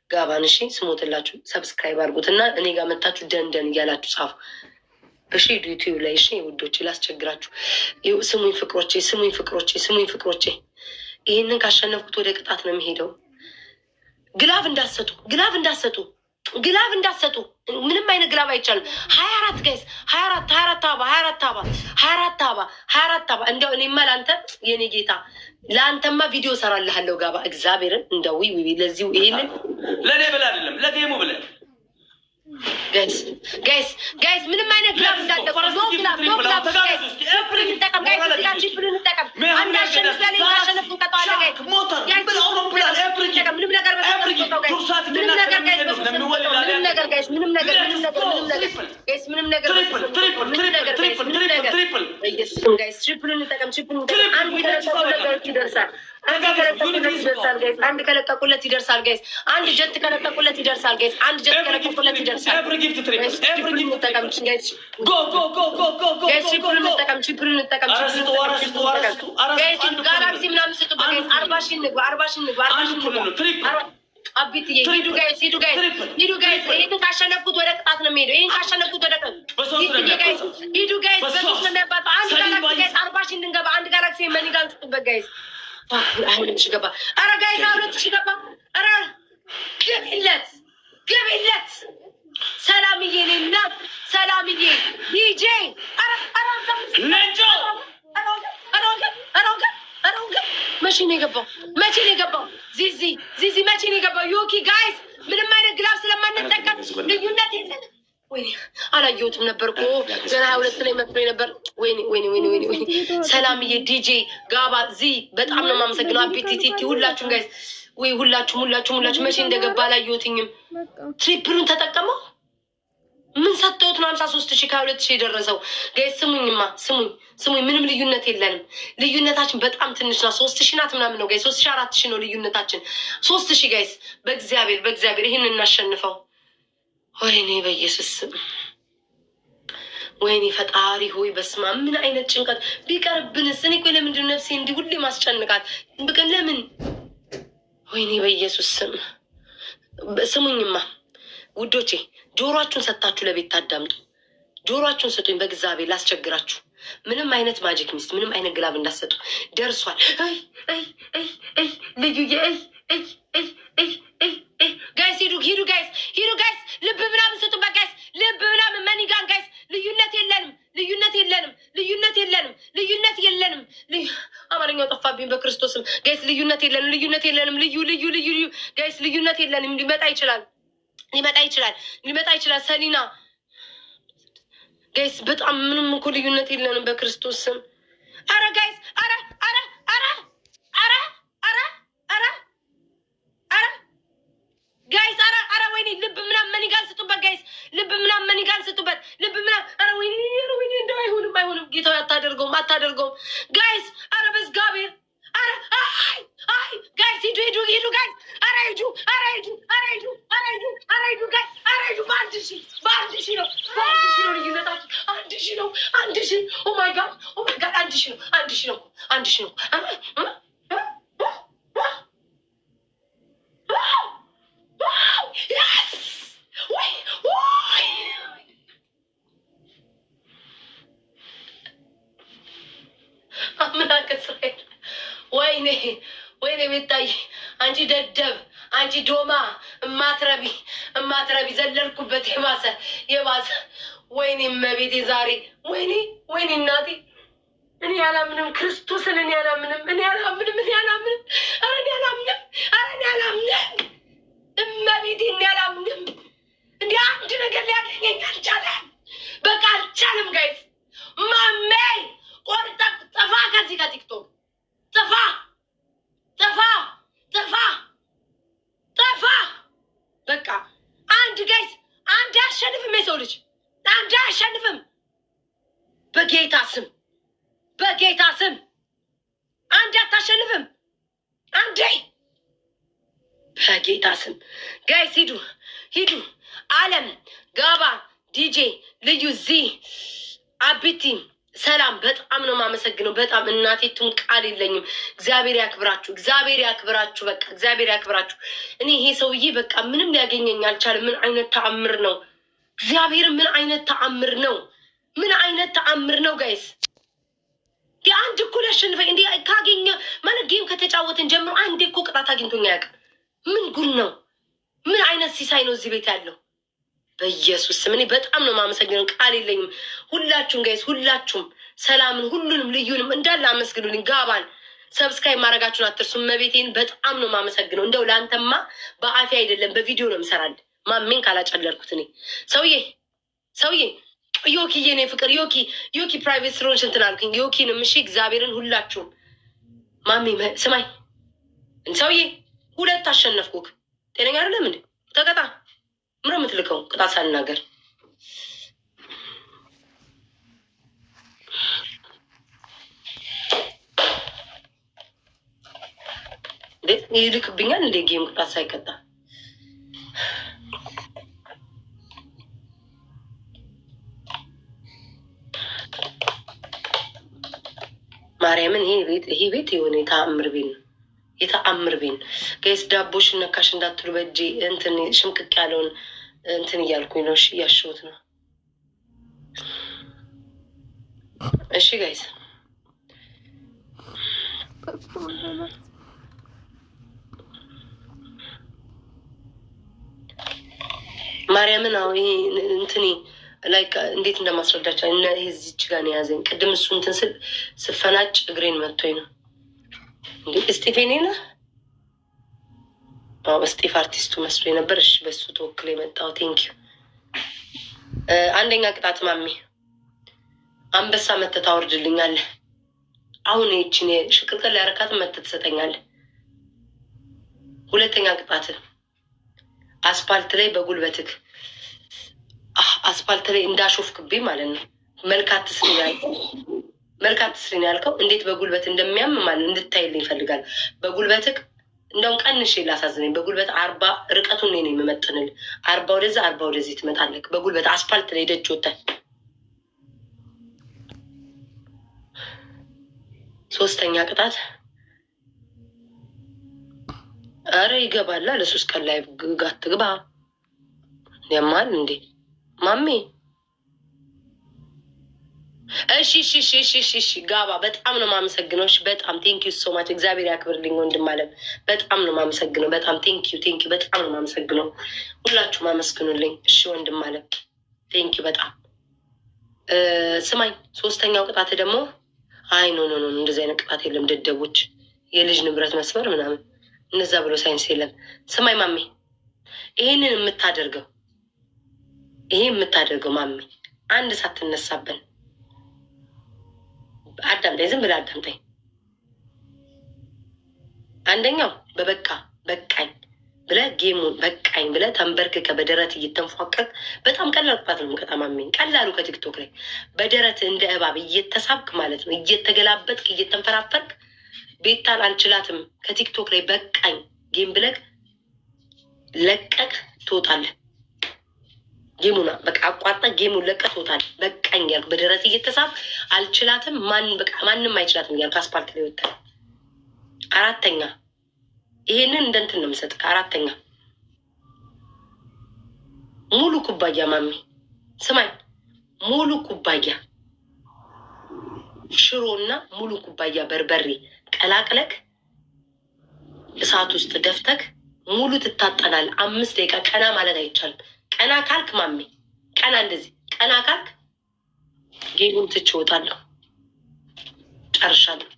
ጋባን እሺ ስሞትላችሁ ሰብስክራይብ አድርጉትና እኔ ጋር መታችሁ ደንደን እያላችሁ ጻፉ እሺ ዩቲዩብ ላይ እሺ ውዶቼ ላስቸግራችሁ ስሙኝ ፍቅሮቼ ይህንን ካሸነፍኩት ወደ ቅጣት ነው የሚሄደው ግላቭ እንዳሰጡ ምንም አይነት ግላቭ አይቻልም 24 ጋይስ 24 አባ እንደው እኔማ ለአንተ የኔ ጌታ ለአንተማ ቪዲዮ ሰራልሃለሁ ጋባ እግዚአብሔርን እንደው ለዚሁ ይሄንን ለኔ ብለ አይደለም ለጌሙ ብለ ጋይስ ምንም አይነት ግላቭ እንዳትጠቀሙ አንድ ከለቀቁለት ይደርሳል ጋይስ አንድ ጀት ከለቀቁለት ይደርሳል ጋይስ አንድ ጀት ከለቀቁለት ይደርሳል every gift triple ቺፕሩን እንጠቀም ጋላክሲ ምናምን ስጡ በጋይስ 40 ሺህ ንግባ 40 ሺህ አቢትዬ ሂዱ ጋይስ ይሄን ካሸነፍኩት ወደ ቅጣት ነው የሚሄደው ይሄን ካሸነፍኩት ወደ ቅጣት ሂዱ ጋይስ በሶስት ነው የሚያባጣው አንድ ጋላክሲ ጋይስ 40 ሺህ እንገባ አንድ ጋላክሲ መኒጋን ስጡበት ጋይስ አሁን ገባ ኧረ ጋይስ አሁን ገባ ኧረ ግቢለት ሰላምዬ ነና ሰላምዬ ዲጄ መቼ ነው የገባው ዚዚ መቼ ነው የገባው ዮኪ ጋይስ ምንም አይነት ግላፍ ስለማንጠቀም ልዩነት የለን ወይኔ አላየሁትም ነበር እኮ ገና 22 ላይ መጥቶ ነበር ወይኔ ሰላምዬ ዲጄ ጋባ በጣም ነው የማመሰግነው አቢቲቲ ሁላችሁም ጋይስ ወይ ሁላችሁም መቼ እንደገባ አላየሁትኝም ትሪፕሉን ተጠቀመው ምን ሰጠሁት ነው 53,000 ከ2,000 የደረሰው ጋይስ ስሙኝ ምንም ልዩነት የለንም ልዩነታችን በጣም ትንሽ ነው 3,000 ናት ምናምን ነው ጋይስ 3,000 4,000 ነው ልዩነታችን 3,000 ጋይስ በእግዚአብሔር ይሄን እናሸንፈው ወይኔ በኢየሱስ ወይኔ ፈጣሪ ሆይ በስማ ምን አይነት ጭንቀት ቢቀርብንስ? እኔ ቆይ ለምንድን ነፍሴ እንዲህ ሁሌ ማስጨንቃት? ብቅን ለምን? ወይኔ በኢየሱስ ስም ስሙኝማ ውዶቼ፣ ጆሮአችሁን ሰጥታችሁ ለቤት ታዳምጡ። ጆሮአችሁን ስጡኝ በእግዚአብሔር ላስቸግራችሁ። ምንም አይነት ማጂክ ሚስት፣ ምንም አይነት ግላብ እንዳሰጡ ደርሷል። ልዩዬ ጋይስ ሂዱ ጋይስ ሂዱ ጋይስ። ልብ ምናምን ስጡበት ጋይስ፣ ልብ ምናምን መኒጋን ጋይስ። ልዩነት የለንም። አማርኛው ጠፋብኝ በክርስቶስም ጋይስ። ልዩነት የለንም። ልዩ ጋይስ፣ ልዩነት የለንም። ሊመጣ ይችላል። ሰሊና ጋይስ፣ በጣም ምንም እኮ ልዩነት የለንም በክርስቶስ ስም። አረ ጋይስ፣ አረ ጋይስ፣ አረ ወይኔ፣ ልብ ምናምን መኒጋን ስጡበት ጋይስ፣ ልብ ምናምን መኒጋን ስጡበት። አረ ወይኔ፣ እንደው አይሆንም። ጌታው አታደርገውም ጋይስ። አረ በዝጋቤር፣ አረ አይ ጋይስ፣ ሂዱ ጋይስ። አረ ሂዱ ጋይስ። አረ ሂዱ። በአንድ ሺህ ነው ልዩነታችን። አንድ ሺህ ኦ ማይ ጋድ አንድ ሺህ ነው። አምላክ እስራኤል፣ ወይኔ ቤታዬ፣ አንቺ ደደብ፣ አንቺ ዶማ፣ እማትረቢ ዘለልኩበት የባሰ ወይኔ እመቤቴ ዛሬ ወይኔ እናቴ፣ እኔ አላምንም ክርስቶስን፣ እኔ አላምንም። እመቤቴ እኔ አላምንም። እንዲህ አንድ ነገር ሊያገኘኝ አልቻለም። በቃ አልቻለም ጋይስ። ማሜ ቆርጠ ጥፋ፣ ከዚህ ከቲክቶክ ጥፋ። በቃ አንድ ጋይስ፣ አንድ አያሸንፍም። የሰው ልጅ አንድ አያሸንፍም። በጌታ ስም አንድ አታሸንፍም። አንዴ በጌታ ስም ጋይስ ሂዱ። አለም ጋባ፣ ዲጄ ልዩ፣ አቢቲ ሰላም፣ በጣም ነው የማመሰግነው። በጣም እናቴቱም ቃል የለኝም። እግዚአብሔር ያክብራችሁ። በቃ እግዚአብሔር ያክብራችሁ። እኔ ይሄ ሰውዬ በቃ ምንም ሊያገኘኝ አልቻለም። ምን አይነት ተአምር ነው? እግዚአብሔር ምን አይነት ተአምር ነው ጋይስ። አንድ እኮ ሊያሸንፈኝ እንዲ ካገኘ ማለት ጌም ከተጫወትን ጀምሮ አንዴ እኮ ቅጣት አግኝቶኛ ያውቅ። ምን ጉድ ነው? ምን አይነት ሲሳይ ነው እዚህ ቤት ያለው? በኢየሱስ ስም እኔ በጣም ነው የማመሰግነው። ቃል የለኝም። ሁላችሁም ጋይስ፣ ሁላችሁም ሰላምን፣ ሁሉንም ልዩንም እንዳለ አመስግኑልኝ። ጋባን ሰብስክራይብ ማድረጋችሁን አትርሱ። መቤቴን በጣም ነው የማመሰግነው። እንደው ለአንተማ በአፌ አይደለም በቪዲዮ ነው የምሰራልህ። ማሜን ካላጨለርኩት እኔ ሰውዬ ዮኪዬ ነው ፍቅር ዮኪ ፕራይቬት ስለሆንሽ እንትን አልኩኝ። ዮኪንም እሺ፣ እግዚአብሔርን ሁላችሁም ማሜ ስማኝ፣ ሰውዬ ሁለት አሸነፍኩክ። ጤነኛ አይደለም እንዴ? ተቀጣ። ምሮ የምትልከው ቅጣት ሳልናገር ይልክብኛል እንዴ? ጌም ቅጣት ሳይቀጣ ማርያምን። ይሄ ቤት የሆነ የተአምር ቤት ነው። ጋይስ ዳቦሽ ነካሽ እንዳትሉ በእጄ እንትን ሽምቅቅ ያለውን እንትን እያልኩኝ ነው። እሺ እያሸሁት ነው። እሺ ጋይስ ማርያምን አሁ ይሄ እንትኔ ላይክ እንዴት እንደማስረዳቸው እና ይሄ እዚች ጋር ነው የያዘኝ። ቅድም እሱ እንትን ስፈናጭ እግሬን መቶኝ ነው እንዴ። እስጢፌኔ ነህ? እስጢፍ አርቲስቱ መስሎኝ ነበር። እሺ በሱ ተወክሎ የመጣው ቴንኪዩ። አንደኛ ቅጣት ማሚ አንበሳ መተህ ታወርድልኛለህ። አሁን ይችን ሽቅልቅል ያረካትን መተህ ትሰጠኛለህ። ሁለተኛ ቅጣት አስፓልት ላይ በጉልበትክ አስፓልት ላይ እንዳሾፍክብኝ ማለት ነው። መልካት ስሪ ያልከው እንዴት በጉልበት እንደሚያም ማለት እንድታይልኝ ይፈልጋል። በጉልበትክ እንደውም ቀንሽ ላሳዝነኝ። በጉልበት 40 ርቀቱን ነው የምመጥንል። 40 ወደዛ 40 ወደዚህ ትመጣለህ። በጉልበት አስፓልት ላይ ደጅ ወተህ ሶስተኛ ቅጣት አረ ይገባላ። ለ3 ቀን ላይ ጋት ግባ ያማል እንዴ ማሜ። እሺ ጋባ በጣም ነው ማመሰግነው። እሺ በጣም ቴንኪዩ ሶ ማች እግዚአብሔር ያክብርልኝ ወንድም አለም። በጣም ነው ማመሰግነው። በጣም ቴንኪዩ በጣም ነው ማመሰግነው። ሁላችሁ ማመስግኑልኝ። እሺ ወንድም አለም ቴንኪዩ በጣም ስማኝ። ሶስተኛው ቅጣት ደግሞ አይ ኖ እንደዚህ አይነት ቅጣት የለም። ደደቦች የልጅ ንብረት መስበር ምናምን እነዛ ብሎ ሳይንስ የለም። ስማኝ ማሜ ይሄንን የምታደርገው ማሜ አንድ ሳትነሳብን አዳምጠኝ፣ ዝም ብለህ አዳምጠኝ። አንደኛው በቃኝ ብለህ ጌሙን በቃኝ ብለህ ተንበርክከ በደረት እየተንፏቀቅ በጣም ቀላል ቅጣት ነው። ከታማሚኝ ቀላሉ ከቲክቶክ ላይ በደረት እንደ እባብ እየተሳብክ ማለት ነው፣ እየተገላበጥክ እየተንፈራፈርክ ቤታን አልችላትም ከቲክቶክ ላይ በቃኝ ጌም ብለህ ለቀቅ ትወጣለህ። ጌሙና በቃ አቋርጠ ጌሙን ለቀህ ትወጣለህ። በቃኝ ያልክ በደረት እየተሳብ አልችላትም ማንም አይችላትም እያልክ አስፓልት ላይ ወጣ። አራተኛ ይሄንን እንደንትን ነው የምሰጥህ። አራተኛ ሙሉ ኩባያ ማሚ ስማኝ፣ ሙሉ ኩባያ ሽሮና ሙሉ ኩባያ በርበሬ ቀላቅለክ እሳት ውስጥ ደፍተክ ሙሉ ትታጠናል። 5 ደቂቃ ቀና ማለት አይቻልም። ቀና ካልክ ማሚ ቀና እንደዚህ ቀና ካልክ ጌሙን ትቼ እወጣለሁ። ጨርሻለሁ።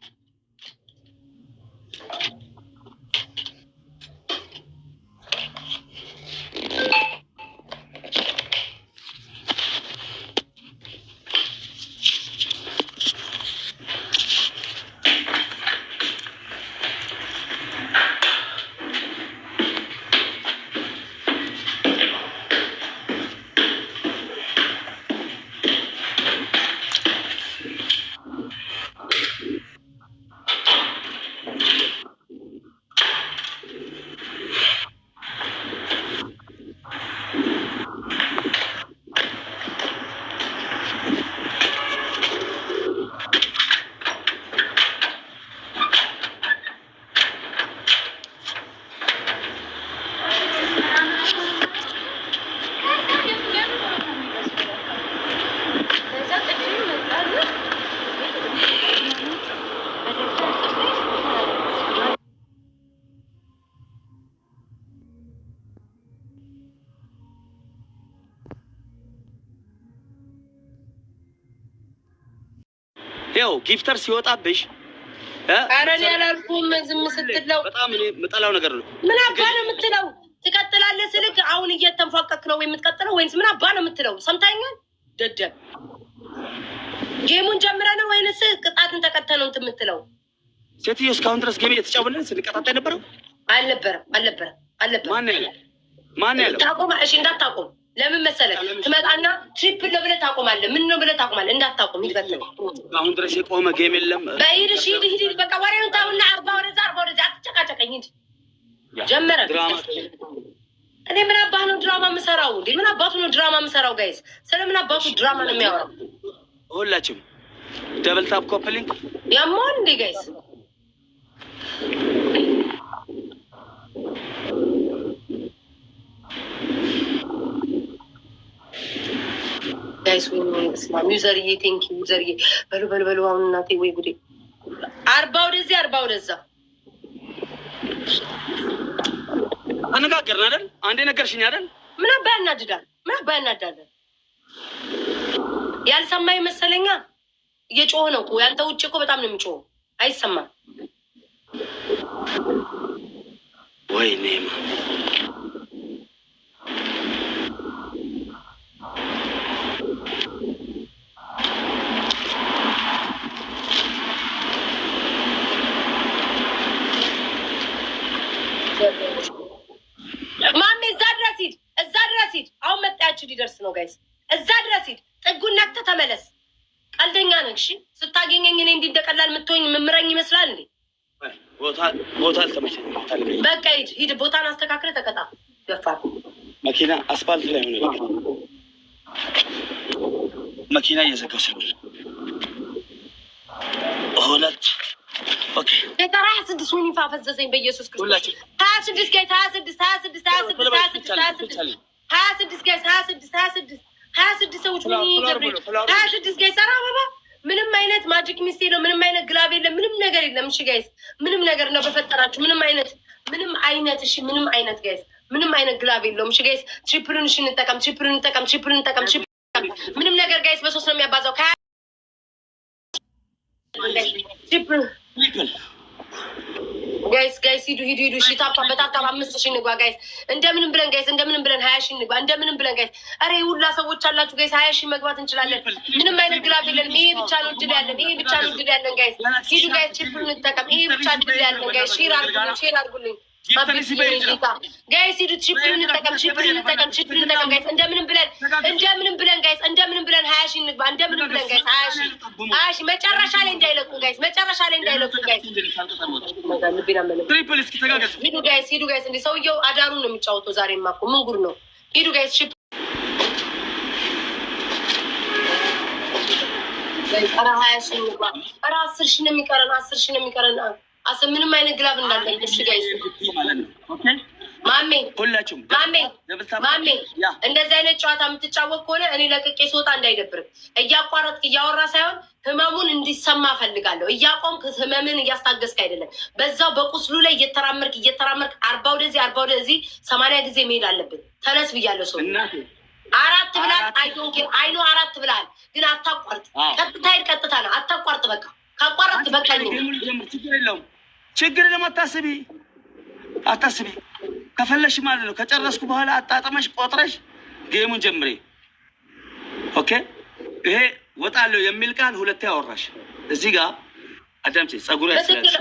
ያው ጊፍተር ሲወጣብሽ ኧረ እኔ አላልኩም። ዝም ስትለው በጣም እኔ የምጠላው ነገር ነው። ምን አባ ነው የምትለው? ትቀጥላለህ ስልክ አሁን እየተንፏቀክ ነው የምትቀጥለው ወይንስ ምን አባ ነው የምትለው? ሰምታኛል ደደብ። ጌሙን ጀምረ ነው ወይንስ ቅጣትን ተከተ ነው እንትን የምትለው? ሴትዮ እስካሁን ድረስ ጌም እየተጫወትን ስንቀጣጣ የነበረው አልነበረም። ማን ያለው ታቆም። እሺ እንዳታቆም። ለምን መሰለህ? ትመጣና ትሪፕል ነው ብለህ ታቆማለህ። ምን ነው ብለህ ታቆማለህ? እንዳታቆም ይፈተል። አሁን ድረስ የቆመ ጌም የለም። በሂድ ሂድ በቃ ወሬውን ታውና 40 ወደዛ አትጨቃጨቀኝ እንጂ ጀመረ። እኔ ምን አባህ ነው ድራማ የምሰራው እንዴ? ምን አባቱ ነው ድራማ የምሰራው? ጋይስ ስለምን አባቱ ድራማ ነው የሚያወራው? ሁላችሁም ደብል ታፕ ኮፕሊንግ ያማን እንዴ ጋይስ ጋይስ ወይ ስማ ዩዘርዬ ቴንክ ዩ ዩዘርዬ በሉ አሁን እናቴ ወይ ጉዴ 40 ወደዚህ 40 ወደዛ አነጋገርን አይደል? አንዴ ነገርሽኝ አይደል? ምን አባ ያናድዳል? ያልሰማኝ መሰለኛ። እየጮኸ ነው እኮ ያንተ ውጭ እኮ በጣም ነው የሚጮኸው። አይሰማም ወይኔ ማሜ እዛ ድረስ ሂድ። አሁን መጣያችሁ ሊደርስ ነው ጋይስ። እዛ ድረስ ሂድ። ጥጉን ነክተህ ተመለስ። ቀልደኛ ነህ። እሺ ስታገኘኝ እኔ እንዲህ እንደቀላል የምትሆኝ ምምረኝ ይመስላል እንዴ? ቦታ አልተመቸኝም። በቃ ሂድ። ቦታን አስተካክለህ ተቀጣ። ገፋር መኪና አስፋልት ላይ ሆነ። መኪና እየዘጋሁ ስለሆነ ኦኬ የጠራ 26 ወይኔ ፋፈዘዘኝ በኢየሱስ ክርስቶስ 26 ጋይስ 26 ሰዎች ምን ይገብሩ 26 ጋይስ ኧረ አበባ ምንም አይነት ማጂክ ሚስት የለም ምንም አይነት ግላብ የለም ምንም ነገር የለም እሺ ጋይስ ምንም ነገር ነው በፈጠራችሁ ምንም አይነት እሺ ምንም አይነት ጋይስ ምንም አይነት ግላብ የለውም እሺ ጋይስ ትሪፕሉን እሺ እንጠቀም ምንም ነገር ጋይስ በሶስት ነው የሚያባዛው ጋይስ ሂዱ እሺ ታፕ በታፕ 5000 እንግባ ጋይስ እንደምንም ብለን 20,000 እንግባ እንደምንም ብለን ጋይስ አሬ ሁላ ሰዎች አላችሁ ጋይስ 20,000 መግባት እንችላለን ምንም አይነት ግላብ የለንም ይሄ ብቻ ነው እድል ያለን ጋይስ ሂዱ ጋይስ ትሪፕሉን እንጠቀም ይሄ ብቻ እድል ያለን ጋይስ ሼር አድርጉልኝ ጋይስ ሂዱ ትሪፕሉን እንጠቀም ጋይስ እንደምንም ብለን ጋይስ 20,000 እንግባ እንደምንም ብለን ጋይስ 20,000 መጨረሻ ላይ እንዳይለቁ ጋይስ ሂዱ ጋይስ እንደ ሰውየው አዳሩን ነው የሚጫወተው ዛሬማ እኮ ምን ጉድ ነው ሂዱ ጋይስ ኧረ 20,000 እንግባ ኧረ 10,000 ነው የሚቀረን ምንም አይነት ግላብ እንዳለን እሺ ጋይስ ማሜ እንደዚህ አይነት ጨዋታ የምትጫወት ከሆነ እኔ ለቅቄ ስወጣ እንዳይደብርም እያቋረጥክ እያወራ ሳይሆን ህመሙን እንዲሰማ ፈልጋለሁ እያቆምክ ህመምን እያስታገስክ አይደለም በዛው በቁስሉ ላይ እየተራመርክ 40 ወደዚህ 80 ጊዜ መሄድ አለብን ተነስ ብያለሁ ሰው 4 ብላል አይኖ 4 ብላል ግን አታቋርጥ ቀጥታ ነው አታቋርጥ በቃ ካቋረጥክ በቃ ችግር የለም አታስቢ ከፈለሽ ማለት ነው ከጨረስኩ በኋላ አጣጣመሽ ቆጥረሽ ጌሙን ጀምሬ ኦኬ ይሄ ወጣለው የሚል ቃል ሁለቴ አወራሽ እዚህ ጋር አዳምጪ ጸጉር ያስላልሽ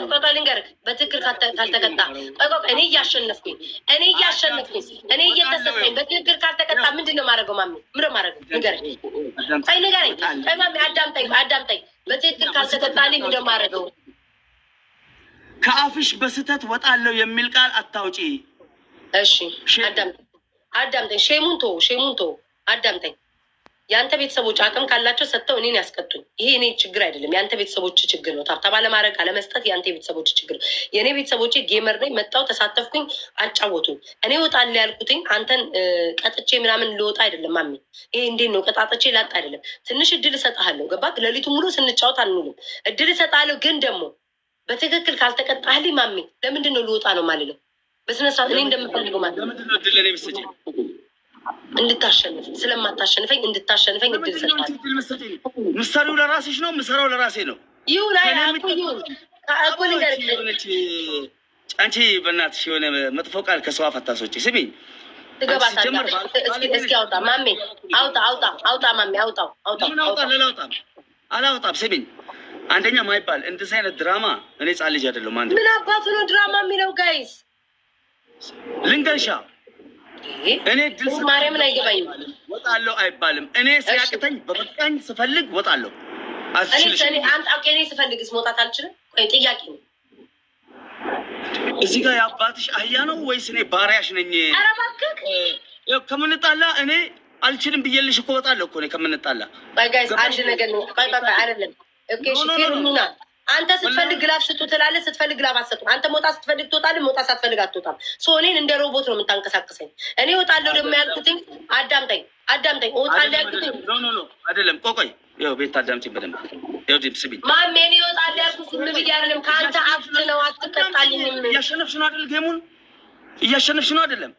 በትክክል ካልተቀጣ እኔ እያሸነፍኩኝ እኔ እየተሰጠኝ በትክክል ካልተቀጣ ምንድን ነው ማድረገው ማሚ ምንድን ነው ማድረገው ንገረኝ ማሚ አዳምጠኝ በትክክል ካልተቀጣልኝ ምንድን ነው ማድረገው ከአፍሽ በስተት ወጣለው የሚል ቃል አታውጪ እሺ አዳምጠኝ ሼሙንቶ አዳምጠኝ የአንተ ቤተሰቦች አቅም ካላቸው ሰጥተው እኔን ያስቀጡኝ ይሄ እኔ ችግር አይደለም የአንተ ቤተሰቦች ችግር ነው ታብታባ ለማድረግ አለመስጠት የአንተ ቤተሰቦች ችግር ነው የእኔ ቤተሰቦች ጌመር ነኝ መጣው ተሳተፍኩኝ አጫወቱኝ እኔ ወጣለ ያልኩትኝ አንተን ቀጥቼ ምናምን ልወጣ አይደለም ማሚ ይሄ እንዴት ነው ቀጣጥቼ ላጣ አይደለም ትንሽ እድል እሰጥሃለሁ ገባክ ለሊቱ ሙሉ ስንጫወት አንውልም እድል እሰጥሃለሁ ግን ደግሞ በትክክል ካልተቀጣህልኝ ማሚ ለምንድን ነው ልወጣ ነው ማልለው በስነ ስርዓት እኔ እንደምፈልገው ማለት ለምንድን ነው እድል ለኔ ብትሰጪ እንድታሸንፍ ስለማታሸንፈኝ እንድታሸንፈኝ እድል እሰጥሃለሁ ምሳሌው ለራስሽ ነው ምሰራው ለራሴ ነው ይሁን ይሁን አንቺ በእናትሽ የሆነ መጥፎ ቃል ከሰው አፍ አታስወጪ ስሚኝ ትገባታለህ እስኪ አውጣ ማሚ አውጣ ማሚ አውጣው አላውጣም ስሚኝ አንደኛ ማይባል እንደዚህ አይነት ድራማ እኔ ጻል ልጅ አይደለም አንተ ምን አባቱ ነው ድራማ የሚለው ጋይስ ልንገርሻ እኔ ድል ማርያምን አይገባኝም ወጣለሁ አይባልም እኔ ሲያቅተኝ በበቃኝ ስፈልግ ወጣለሁ እኔ ስፈልግስ መውጣት አልችልም ቆይ ጥያቄ ነው እዚህ ጋር የአባትሽ አህያ ነው ወይስ እኔ ባሪያሽ ነኝ ኧረ እባክህ ከምንጣላ እኔ አልችልም ብዬልሽ እኮ ወጣለሁ እኮ እኔ ከምንጣላ ጋይስ አንድ ነገር ነው ቆይ አይደለም ፌርሙና አንተ ስትፈልግ ግላፍ ስጡ ትላለህ ስትፈልግ ግላፍ አትሰጡም አንተ መውጣት ስትፈልግ ትወጣለህ መውጣት ሳትፈልግ አትወጣም እኔን እንደ ሮቦት ነው የምታንቀሳቅሰኝ እኔ እወጣለሁ ደግሞ ያልኩትኝ አዳምጠኝ እወጣለሁ ያልኩትኝ ኖ አይደለም ቆይ ይኸው ቤት አዳምጪኝ በደንብ ይኸው ዲፕ ስቢኝ ማሜ እኔ እወጣለሁ ያልኩት ዝም ብዬ አይደለም ከአንተ አፍት ነው አትቀጣልኝም እያሸነፍሽ ነው አይደል ጌሙን እያሸነፍሽ ነው አይደለም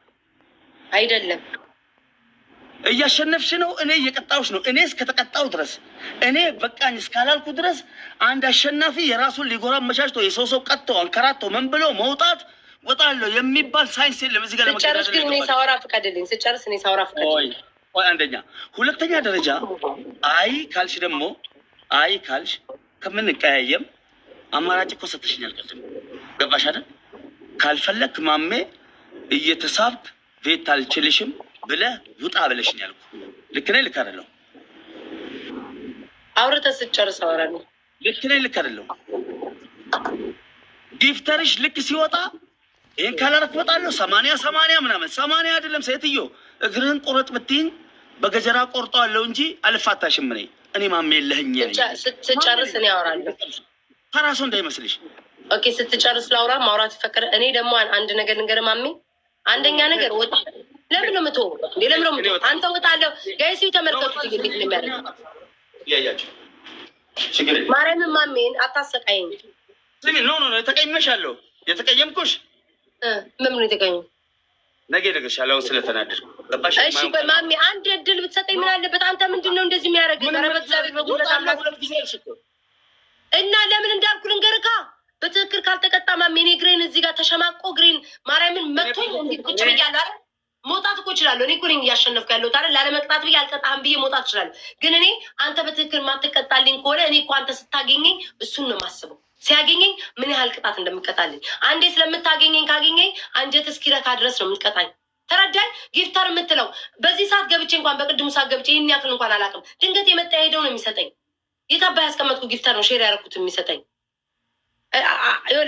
እያሸነፍሽ ነው እኔ እየቀጣሁሽ ነው እኔ እስከተቀጣሁ ድረስ እኔ በቃኝ እስካላልኩ ድረስ አንድ አሸናፊ የራሱን ሊጎራ መቻችቶ የሰው ቀጥቶ አንከራቶ ምን ብሎ መውጣት ወጣለሁ የሚባል ሳይንስ የለም እዚህ ጋር ስጨርስ ግን እኔ ሳወራ ፍቀድልኝ ቆይ አንደኛ ሁለተኛ ደረጃ አይ ካልሽ ደግሞ አይ ካልሽ ከምንቀያየም አማራጭ እኮ ሰጥሽኛል ቅድም ገባሽ አይደል ካልፈለክ ማሜ እየተሳብክ ቤት አልችልሽም ብለህ ውጣ ብለሽኝ ያልኩ ልክ ነኝ ልክ አይደለሁም አውርተህ ስትጨርስ አወራለሁ ልክ ነኝ ልክ አይደለሁም ጊፍተርሽ ልክ ሲወጣ ይሄን ካላረክ ወጣለሁ 80 ምናምን 80 አይደለም ሴትዮ እግርህን ቁረጥ ብትይኝ በገጀራ ቆርጠዋለሁ እንጂ አልፋታሽም እኔ ማሜ የለህኝ ስትጨርስ እኔ አወራለሁ ተራሱ እንዳይመስልሽ ኦኬ ስትጨርስ ላውራ ማውራት ይፈቀደ። እኔ ደግሞ አንድ ነገር ልንገርህ ማሜ። አንደኛ ነገር ወጣ ለምን ነው የምትወው? ለምን ነው የምትወው? አንተ ወጣለሁ ጋይስ ተመልከቱት። እንግዲህ ለሚያደርግ ያያችሁ ማርያምን ማሜን አታሰቃይኝ። ኖ ተቀይመሻለሁ። የተቀየምኩሽ ምን ነው የተቀየሙ? ነገ እነግርሻለሁ ስለተናደድኩ ገባሽ? እሺ በማሜ አንድ እድል ብትሰጠኝ ምን አለበት? አንተ ምንድን ነው እንደዚህ የሚያደርግ? ኧረ በእግዚአብሔር በጉልበት አምላክ እና ለምን እንዳልኩ ልንገርካ። በትክክል ካልተቀጣ ማሜ እኔ ግሬን እዚህ ጋር ተሸማቆ ግሬን ማርያምን መቶኝ እንዲህ ቁጭ ብያለሁ አይደል? መውጣት እኮ እችላለሁ። እኔ እኮ ነኝ እያሸነፍኩ ያለሁት አይደል? ላለመቅጣት ብዬ አልቀጣህም ብዬ መውጣት እችላለሁ። ግን እኔ አንተ በትክክል ማትቀጣልኝ ከሆነ እኔ እኮ አንተ ስታገኘኝ እሱን ነው የማስበው። ሲያገኘኝ ምን ያህል ቅጣት እንደምቀጣልኝ አንዴ ስለምታገኘኝ ካገኘኝ አንጀት እስኪረካ ድረስ ነው የምትቀጣኝ። ተረዳኝ? ጊፍተር የምትለው በዚህ ሰዓት ገብቼ እንኳን በቅድሙ ሰዓት ገብቼ ይህን ያክል እንኳን አላውቅም። ድንገት የመጣ ሄደው ነው የሚሰጠኝ። የታባ ያስቀመጥኩ ጊፍተር ነው ሼር ያደረኩት የሚሰጠኝ።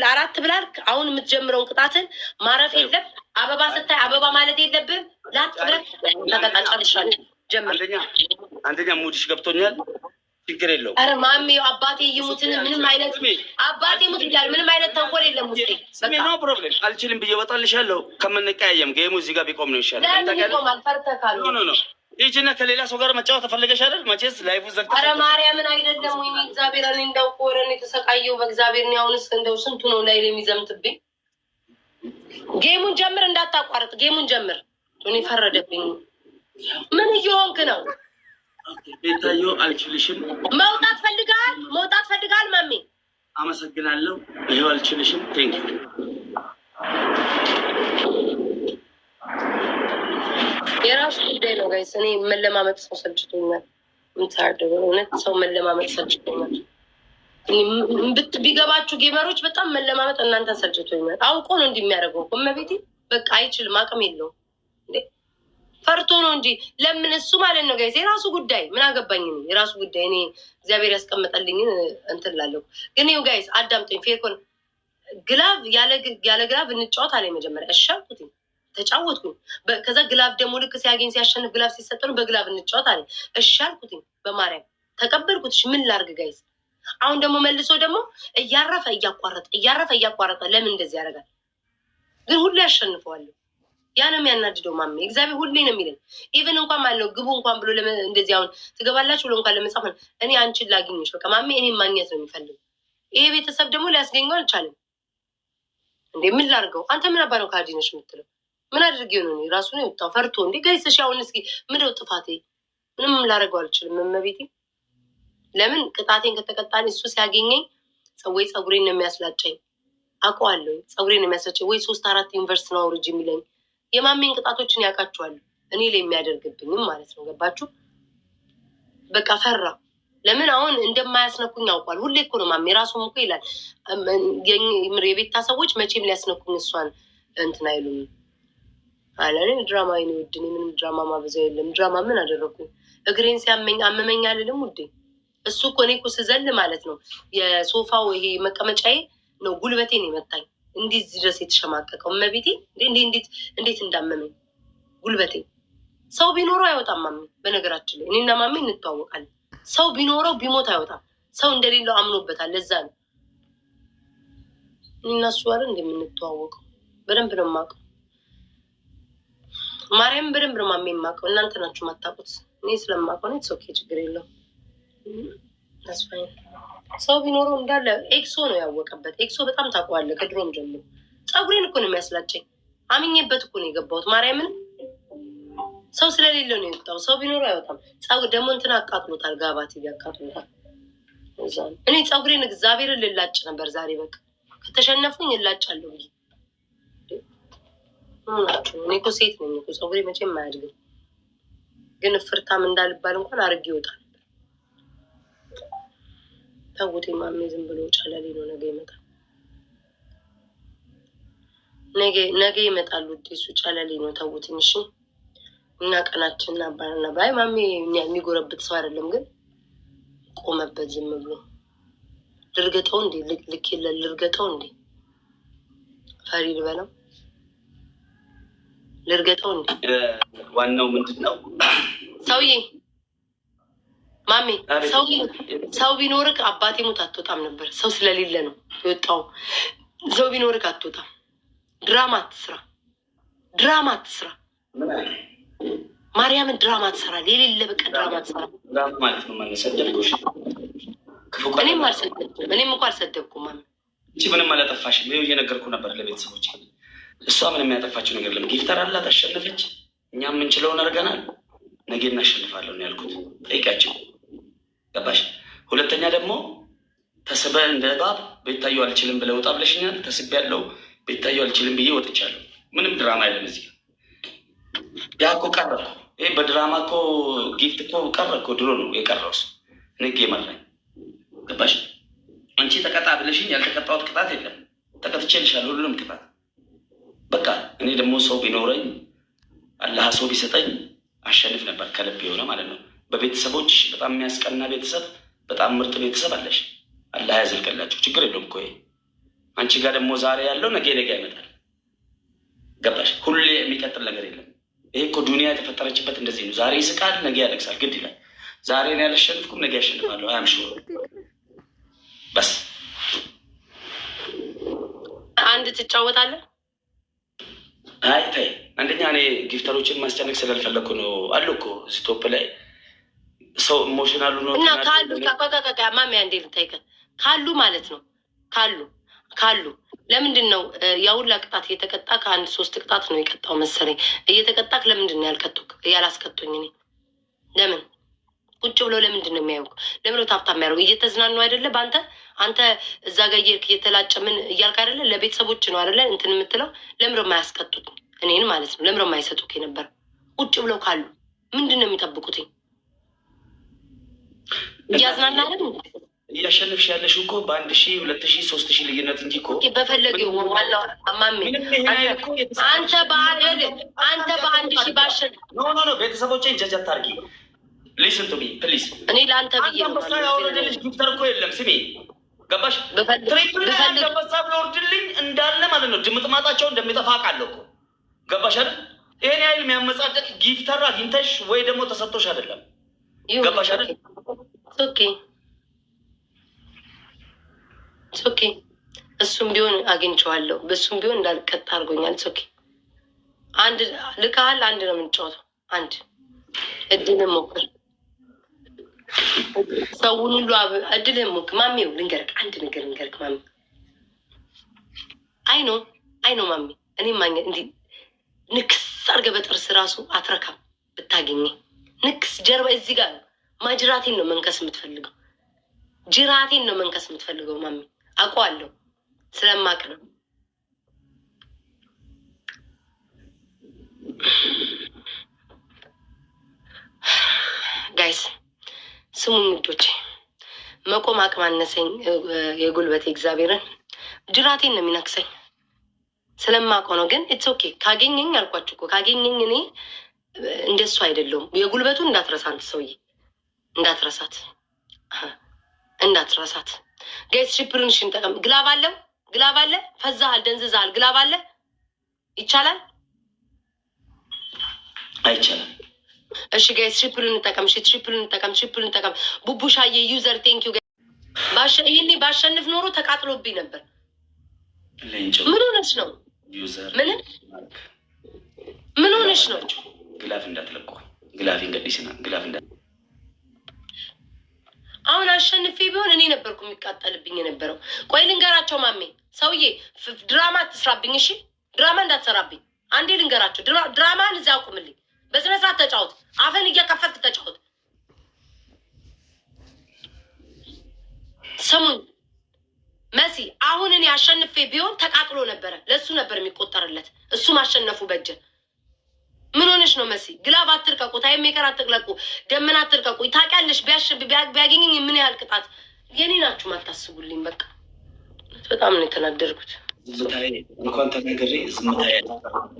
አራት ብላል። አሁን የምትጀምረውን ቅጣትን ማረፍ የለም። አበባ ስታይ አበባ ማለት የለብህም። ላጥ ብለህ ተቀጣ። ጨርሻለሁ። ጀምር። አንደኛ ሙድሽ ገብቶኛል። ችግር የለውም። ኧረ ማሜ አባቴ ይሙትን ምንም አይነት አባቴ ይሙት ይላል። ምንም አይነት ተንኮል የለም ውስጤ። ኖ ፕሮብሌም። አልችልም ብዬ እወጣልሻለሁ። ከምንቀያየም ጌሙ እዚህ ጋር ቢቆም ነው ይሻላል። ለምን ይቆማል? ፈርተካል። ኖ ይህችና ከሌላ ሰው ጋር መጫወት ተፈለገሽ አይደል? መቼስ ላይፉ ዘግታ። ኧረ ማርያምን አይደለም ወይ እግዚአብሔር እኔ እንደው ኮረን የተሰቃየው በእግዚአብሔር ነው። አሁንስ እንደው ስንቱ ነው ላይ የሚዘምትብኝ። ጌሙን ጀምር፣ እንዳታቋርጥ። ጌሙን ጀምር። እኔ ፈረደብኝ። ምን እየሆንክ ነው? ቤታዮ አልችልሽም። መውጣት ፈልጋል? መውጣት ፈልጋል? ማሜ አመሰግናለሁ። ይሄው አልችልሽም። ቴንክ ዩ። የራሱ ጉዳይ ነው ጋይስ። እኔ መለማመጥ ሰው ሰልችቶኛል። ምታርደው እውነት ሰው መለማመጥ ሰልችቶኛል። ቢገባችሁ ጌመሮች በጣም መለማመጥ እናንተ ሰልችቶኛል። አውቆ ነው እንዲህ የሚያደርገው። እመቤቴ በቃ አይችልም፣ አቅም የለውም። ፈርቶ ነው እንጂ ለምን እሱ ማለት ነው ጋይስ። የራሱ ጉዳይ ምን አገባኝ? የራሱ ጉዳይ። እኔ እግዚአብሔር ያስቀመጠልኝን እንትን ላለሁ። ግን ይኸው ጋይስ አዳምጠኝ። ፌርኮን ግላቭ ያለ ግላቭ እንጫወት አለ መጀመሪያ። እሺ አልኩት፣ ተጫወትኩኝ። ከዛ ግላቭ ደግሞ ልክ ሲያገኝ ሲያሸንፍ ግላቭ ሲሰጠኑ በግላቭ እንጫወት አለ። እሺ አልኩት፣ በማርያም ተቀበልኩት። እሺ ምን ላርግ ጋይስ? አሁን ደግሞ መልሶ ደግሞ እያረፈ እያቋረጠ ለምን እንደዚህ ያደርጋል? ግን ሁሉ ያሸንፈዋለሁ። ያ ነው የሚያናድደው ማሜ። እግዚአብሔር ሁሌ ነው የሚለኝ። ኢቨን እንኳን ማለት ነው ግቡ እንኳን ብሎ እንደዚህ አሁን ትገባላችሁ ብሎ እንኳን ለመጻፍ እኔ አንቺን ላግኝሽ በቃ ማሜ እኔ ማግኘት ነው የሚፈልግ። ይሄ ቤተሰብ ደግሞ ሊያስገኘው አልቻለም እንዴ። ምን ላርገው? አንተ ምን አባ ነው ካዲነሽ የምትለው? ምን አድርጌው ነው? ራሱ ነው የወጣው ፈርቶ እንዴ። ጋይስ አሁን እስኪ ምንድነው ጥፋቴ? ምንም ላደርገው አልችልም። እመቤቴ ለምን ቅጣቴን ከተቀጣን እሱ ሲያገኘኝ ወይ ፀጉሬን ነው የሚያስላጨኝ አውቀዋለሁ። ፀጉሬን ነው የሚያስላጨኝ ወይ 3-4 ዩኒቨርሲቲ ነው አውርጅ የሚለኝ። የማሜን ቅጣቶችን ያውቃቸዋል እኔ ላይ የሚያደርግብኝም ማለት ነው። ገባችሁ? በቃ ፈራ። ለምን አሁን እንደማያስነኩኝ ያውቋል። ሁሌ እኮ ነው ማሜ ራሱም እኮ ይላል የቤታ ሰዎች መቼም ሊያስነኩኝ እሷን እንትን አይሉም አለ። ድራማ ይኔ ውድ ምንም ድራማ ማበዛ የለም። ድራማ ምን አደረኩኝ? እግሬን ሲያመኝ አመመኝ አልልም ውዴ። እሱ እኮ እኔ እኮ ስዘል ማለት ነው የሶፋው ይሄ መቀመጫዬ ነው ጉልበቴን የመታኝ እንዲህ ድረስ የተሸማቀቀው። እመቤቴ እንዴት እንዳመመኝ ጉልበቴ። ሰው ቢኖረው አይወጣም ማሜ። በነገራችን ላይ እኔና ማሜ እንተዋወቃለን። ሰው ቢኖረው ቢሞት አይወጣም። ሰው እንደሌለው አምኖበታል። ለዛ ነው እና እሱ አለ እንደምንተዋወቀው በደንብ ነው የማውቀው። ማርያም በደንብ ነው ማሜ የማውቀው። እናንተ ናችሁ የማታውቁት። እኔ ስለማውቀው ነው። ኦኬ ችግር የለው። ሰው ቢኖረው እንዳለ ኤክሶ ነው ያወቀበት። ኤክሶ በጣም ታውቀዋለህ ከድሮም ጀምሮ። ፀጉሬን እኮ ነው የሚያስላጨኝ። አምኜበት እኮ ነው የገባሁት። ማርያምን ሰው ስለሌለው ነው የወጣው። ሰው ቢኖረው አይወጣም። ፀጉር ደግሞ እንትን አቃጥሎታል። ጋባት ያቃጥሎታል። እኔ ፀጉሬን እግዚአብሔርን ልላጭ ነበር ዛሬ። በቃ ከተሸነፉኝ እላጫለሁ ብዬ እኔ እኮ ሴት ነኝ እኮ ፀጉሬ መቼም አያድግም። ግን ፍርታም እንዳልባል እንኳን አርጌ ይወጣል። ተውቴ ማሜ ዝም ብሎ ጨለሌ ነው። ነገ ይመጣል። ነገ ይመጣሉ። እሱ ጨለሌ ነው። ተውትኝ እሺ። እና ቀናችን እናባልና ባይ ማሜ የሚጎረብት ሰው አይደለም። ግን ቆመበት ዝም ብሎ ልርገጠው እንዴ? ልክ የለ ልርገጠው እንዴ? ፈሪ ልበለው ልርገጠው እንዴ? ዋናው ምንድን ነው? ሰውዬ ማሜ ሰው ቢኖርክ አባቴ ሞት አትወጣም ነበር። ሰው ስለሌለ ነው የወጣው። ሰው ቢኖርክ አትወጣም። ድራማ አትስራ፣ ድራማ አትስራ። ማርያምን ድራማ ትሰራ። የሌለ በቃ ድራማ ትሰራ ማለት ነው። ማለት ሰደብኩሽ። እኔም አልሰደብኩም። እኔም እንኳ አልሰደብኩም። ማሜ እንጂ ምንም አላጠፋሽም። ይኸው እየነገርኩ ነበር ለቤተሰቦች። እሷ ምንም ያጠፋችው ነገር የለም። ጊፍተር አላት፣ አሸነፈች። እኛ የምንችለውን አድርገናል። ነገ እናሸንፋለሁ ነው ያልኩት። ጠይቃቸው። ገባሽ? ሁለተኛ ደግሞ ተስበ እንደ እባብ ቤታዩ አልችልም ብለህ ውጣ ብለሽኛል። ተስቤ ያለው ቤታዩ አልችልም ብዬ ወጥቻለሁ። ምንም ድራማ የለም እዚህ። ያ እኮ ቀረ እኮ። ይሄ በድራማ እኮ ጊፍት እኮ ቀረ እኮ። ድሮ ነው የቀረውስ። ንግ መራኝ። ገባሽ? አንቺ ተቀጣ ብለሽኝ ያልተቀጣሁት ቅጣት የለም። ተቀጥቼልሻለሁ ሁሉንም ቅጣት። በቃ እኔ ደግሞ ሰው ቢኖረኝ አላህ ሰው ቢሰጠኝ አሸንፍ ነበር፣ ከልብ የሆነ ማለት ነው። በቤተሰቦች በጣም የሚያስቀና ቤተሰብ፣ በጣም ምርጥ ቤተሰብ አለሽ። አላህ ያዘልቀላችሁ። ችግር የለውም እኮ ይሄ። አንቺ ጋር ደግሞ ዛሬ ያለው ነገ ይመጣል። ገባሽ? ሁሌ የሚቀጥል ነገር የለም። ይሄ እኮ ዱኒያ የተፈጠረችበት እንደዚህ ነው። ዛሬ ይስቃል፣ ነገ ያለቅሳል። ግድ ይላል። ዛሬ ነው ያላሸንፍኩም፣ ነገ ያሸንፋለሁ። አያምሽ በስ አንድ ትጫወታለህ። አይ ተይ፣ አንደኛ እኔ ጊፍተሮችን ማስጨነቅ ስላልፈለግኩ ነው። አሉ እኮ እዚህ ቶፕ ላይ ሰው ኢሞሽናሉ ነው እና ካሉ ማሚ አንዴ ልታይቀ ካሉ ማለት ነው ካሉ ለምንድን ነው የሁላ ቅጣት እየተቀጣ? ከአንድ 3 ቅጣት ነው የቀጣው መሰለኝ። እየተቀጣክ ለምንድን ነው ያላስቀጡኝ? እኔ ለምን ቁጭ ብለው ለምንድን ነው የሚያዩክ? ለምን ታፍታ የሚያደርጉ? እየተዝናኑ አይደለ? በአንተ አንተ እዛ ጋር እየተላጨ ምን እያልክ አይደለ? ለቤተሰቦች ነው አይደለ እንትን የምትለው። ለምሮ የማያስቀጡት እኔን ማለት ነው። ለምሮ የማይሰጡክ የነበረ ቁጭ ብለው ካሉ ምንድን ነው የሚጠብቁትኝ? እያዝናና አይደል? እያሸነፍሽ ያለሽው እኮ በ1000፣ 2000፣ 3000 ልዩነት እንጂ እኮ በፈለገው ዋናው ማሜ አንተ በ1000 ባሸን ኖ ቤተሰቦቼን ጀጅ አታርጊ። ሊስን ቱ ሚ ፕሊዝ። እኔ ለአንተ ብዬ ነው ያወረደልሽ ጊፍተር እኮ የለም። ስሚ ገባሽ? ትሪፕል አንበሳ ብለወርድልኝ እንዳለ ማለት ነው። ድምጥማጣቸው እንደሚጠፋ ቃለሁ እኮ ገባሽ አይደል? ይሄን ያህል የሚያመጻደቅ ጊፍተር አግኝተሽ ወይ ደግሞ ተሰጥቶሽ አይደለም። ገባሽ አይደል? ኦኬ ኦኬ። እሱም ቢሆን አግኝቼዋለሁ። በእሱም ቢሆን እንዳልቀጣ አድርጎኛል። ኦኬ አንድ ልካል። አንድ ነው የምንጫወተው። አንድ እድልን ሞክር። ሰውን ሁሉ እድልን ሞክር። ማሚው ልንገርክ፣ አንድ ነገር ልንገርክ ማሚ። አይ ነው ማሚ። እኔ ማግኘት እንዲህ ንክስ አድርገህ በጥርስ ራሱ አትረካም ብታገኘ። ንክስ ጀርባ እዚህ ጋር ነው። ማጅራቴን ነው መንከስ የምትፈልገው። ጅራቴን ነው መንከስ የምትፈልገው ማሚ። አውቀዋለሁ ስለማቅ ነው። ጋይስ ስሙኝ ውዶቼ፣ መቆም አቅም አነሰኝ። የጉልበቴ እግዚአብሔርን ጅራቴን ነው የሚነክሰኝ ስለማውቀው ነው። ግን ኢትስ ኦኬ። ካገኘኝ አልኳችሁ እኮ ካገኘኝ እኔ እንደሱ አይደለሁም። የጉልበቱ እንዳትረሳ፣ አንተ ሰውዬ እንዳትረሳት ጋይስ። ሽፕርንሽን ጠቀም። ግላብ አለ። ፈዛሃል፣ ደንዝዛሃል። ግላብ አለ። ይቻላል አይቻልም? እሺ ጋይስ ሽፕልን እንጠቀም። ቡቡሻዬ ዩዘር ቴንኪዩ። ይህኔ ባሸንፍ ኖሮ ተቃጥሎብኝ ነበር። ምን ሆነች ነው? ምን ሆነች ነው? ግላፍ እንዳትለቁ። ግላፍ እንገዲስና ግላፍ እንዳ አሁን አሸንፌ ቢሆን እኔ ነበርኩ የሚቃጠልብኝ የነበረው። ቆይ ልንገራቸው ማሜ፣ ሰውዬ ድራማ አትስራብኝ እሺ? ድራማ እንዳትሰራብኝ አንዴ ልንገራቸው። ድራማን እዚያ አቁምልኝ። በስነ ስርዓት ተጫወት። አፈን እየከፈትክ ተጫወት። ስሙኝ መሲ፣ አሁን እኔ አሸንፌ ቢሆን ተቃጥሎ ነበረ። ለእሱ ነበር የሚቆጠርለት። እሱ ማሸነፉ በጀ። ምን ሆነሽ ነው መሲ? ግላብ አትርቀቁ፣ ታይም ሜከር አትቅለቁ፣ ደመና አትርቀቁ። ታውቂያለሽ ቢያገኘኝ ምን ያህል ቅጣት የኔ ናችሁ ማታስቡልኝ። በቃ በጣም ነው የተናደርኩት። እንኳን ተናገሬ ዝምታ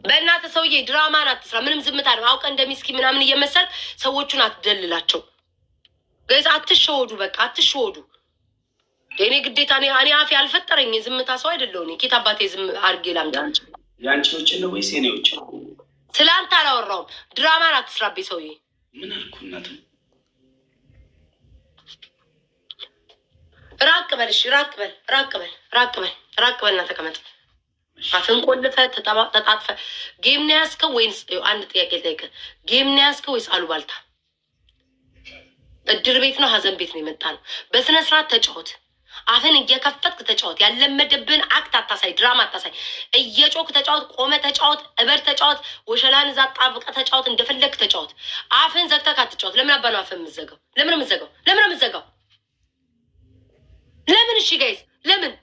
በእናትህ ሰውዬ ድራማን አትስራ። ምንም ዝምታ ነው። አውቀ እንደሚስኪ ምናምን እየመሰል ሰዎቹን አትደልላቸው። ገይዝ አትሸወዱ፣ በቃ አትሸወዱ። የእኔ ግዴታ እኔ አፌ አልፈጠረኝ ዝምታ ሰው አይደለሁ እኔ። ኬት አባቴ ዝም አድርጌ ላምጣ? የአንቺዎችን ነው ወይስ የኔዎችን? ስለ አንተ አላወራውም። ድራማን አትስራብኝ ሰውዬ። ምን አልኩ እናት? ራቅ በል እሺ፣ ራቅ በልና ተቀመጥ። አፍን ቆልፈ ተጣጥፈ ጌም ነው ያዝከው ወይስ? አንድ ጥያቄ ልጠይቅህ። ጌም ነው ያዝከው ወይስ አሉባልታ? እድር ቤት ነው ሀዘን ቤት ነው የመጣ ነው? በስነ ስርዓት ተጫወት። አፍን እየከፈትክ ተጫወት። ያለመደብን አክት አታሳይ፣ ድራማ አታሳይ። እየጮክ ተጫወት፣ ቆመ ተጫወት፣ እበር ተጫወት፣ ወሸላን እዛ ጣብቀ ተጫወት፣ እንደፈለግክ ተጫወት። አፍን ዘግተህ አትጫወት። ለምን አባ ነው አፍን የምትዘጋው? ለምን የምትዘጋው? ለምን? እሺ ጋይስ ለምን?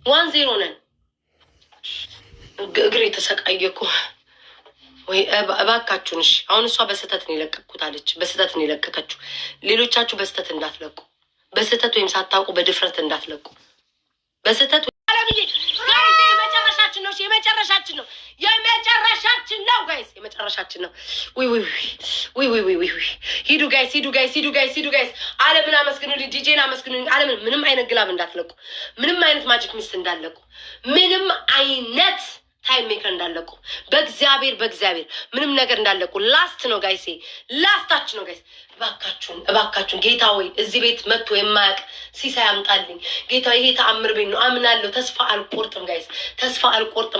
1-0 ነን። እግሬ ተሰቃየ እኮ ወይ እባካችሁን። እሺ አሁን እሷ በስህተት ነው የለቀቅኩት አለች። በስህተት ነው የለቀቀችው። ሌሎቻችሁ በስህተት እንዳትለቁ፣ በስህተት ወይም ሳታውቁ በድፍረት እንዳትለቁ። በስህተት የመጨረሻችን ነው። የመጨረሻችን ነው ጋይስ፣ የመጨረሻችን ነው። ሂዱ ጋይስ። ዓለምን አመስግኑልኝ፣ ዲጄን አመስግኑልኝ። ዓለምን ምንም አይነት ግላብ እንዳትለቁ፣ ምንም አይነት ማጂክ ሚስት እንዳትለቁ፣ ምንም አይነት ታይም ሜከር እንዳለቁ በእግዚአብሔር ምንም ነገር እንዳለቁ። ላስት ነው ጋይሴ፣ ላስታችን ነው ጋይስ። እባካችሁን ጌታ ሆይ እዚህ ቤት መጥቶ የማያውቅ ሲሳይ አምጣልኝ ጌታ። ይሄ ተአምር ቤት ነው። አምናለሁ። ተስፋ አልቆርጥም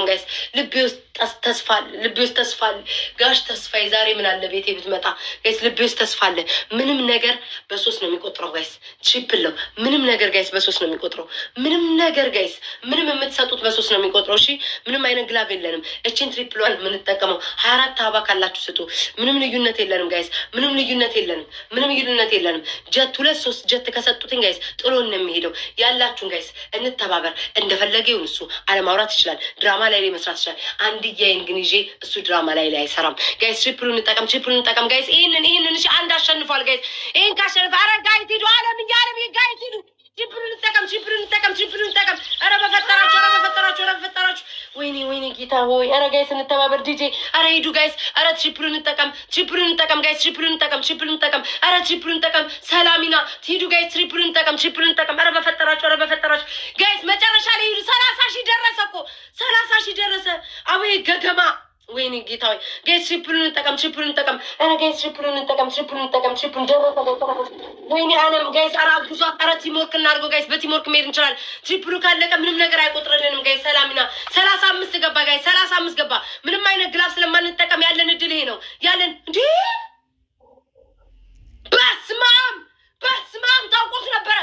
ጋይስ። ልቤ ውስጥ ተስፋ አለ። ጋሽ ተስፋዬ ዛሬ ምን አለ ቤቴ ብትመጣ ጋይስ። ልቤ ውስጥ ተስፋ አለ። ምንም ነገር በሶስት ነው የሚቆጥረው ጋይስ። ትሪፕል ነው ምንም ነገር ጋይስ፣ በሶስት ነው የሚቆጥረው። ምንም ነገር ጋይስ፣ ምንም የምትሰጡት በሶስት ነው የሚቆጥረው። እሺ ምንም አይነት ግላብ የለንም። እችን ትሪፕሏን የምንጠቀመው 24 አበባ ካላችሁ ስጡ። ምንም ልዩነት የለንም ጋይስ፣ ምንም ልዩነት የለንም። ጀት 2-3 ጀት ከሰጡትን ጋይስ ጥሎን ነው የሚሄደው። ያላችሁን ጋይስ እንተባበር። እንደፈለገ ይሁን እሱ አለማውራት ይችላል፣ ድራማ ላይ መስራት ይችላል። አንድያዬን ግን ይዤ እሱ ድራማ ላይ አይሰራም ጋይስ። ትሪፕሉን እንጠቀም ጋይስ። ይሄንን እሺ አንድ አሸንፏል ጋይስ። ይሄን ካሸንፈ አረ ጋይስ ሂዱ፣ ዓለም ጋይስ ሂዱ። ትሪፕሉን እንጠቀም። አረ በፈጠራችሁ ወይኔ ጌታ ሆይ። አረ ጋይስ እንተባበር። ዲጄ አረ ሂዱ ጋይስ። አረ ትሪፕሉን እንጠቀም ጋይስ። ትሪፕሉን እንጠቀም። አረ ትሪፕሉን እንጠቀም። ሰላሚና ሂዱ ጋይስ። ትሪፕሉን እንጠቀም። አረ በፈጠራችሁ ጋይስ። መጨረሻ ላይ ሂዱ። 30 ሺህ ደረሰ። አቤ ገገማ ወይኔ ጌታ ሆይ ጋይስ። ትሪፕሉን እንጠቀም። አረ ጋይስ ትሪፕሉን እንጠቀም። ደረሰ። ወይኔ ዓለም ጋይስ። አረ አግዟት። አረ ቲምወርክ እናድርገው ጋይስ። በቲምወርክ መሄድ እንችላለን። ትሪፕሉ ካለቀ ምንም ነገር አይቆጥርልንም ጋይስ። ሰላሚና 35 ገባ ጋይስ። 35 ገባ። ምንም አይነት ግላፍ ስለማንጠቀም ያለን እድል ይሄ ነው ያለን። እንዴ በስማም ታውቁት ነበረ።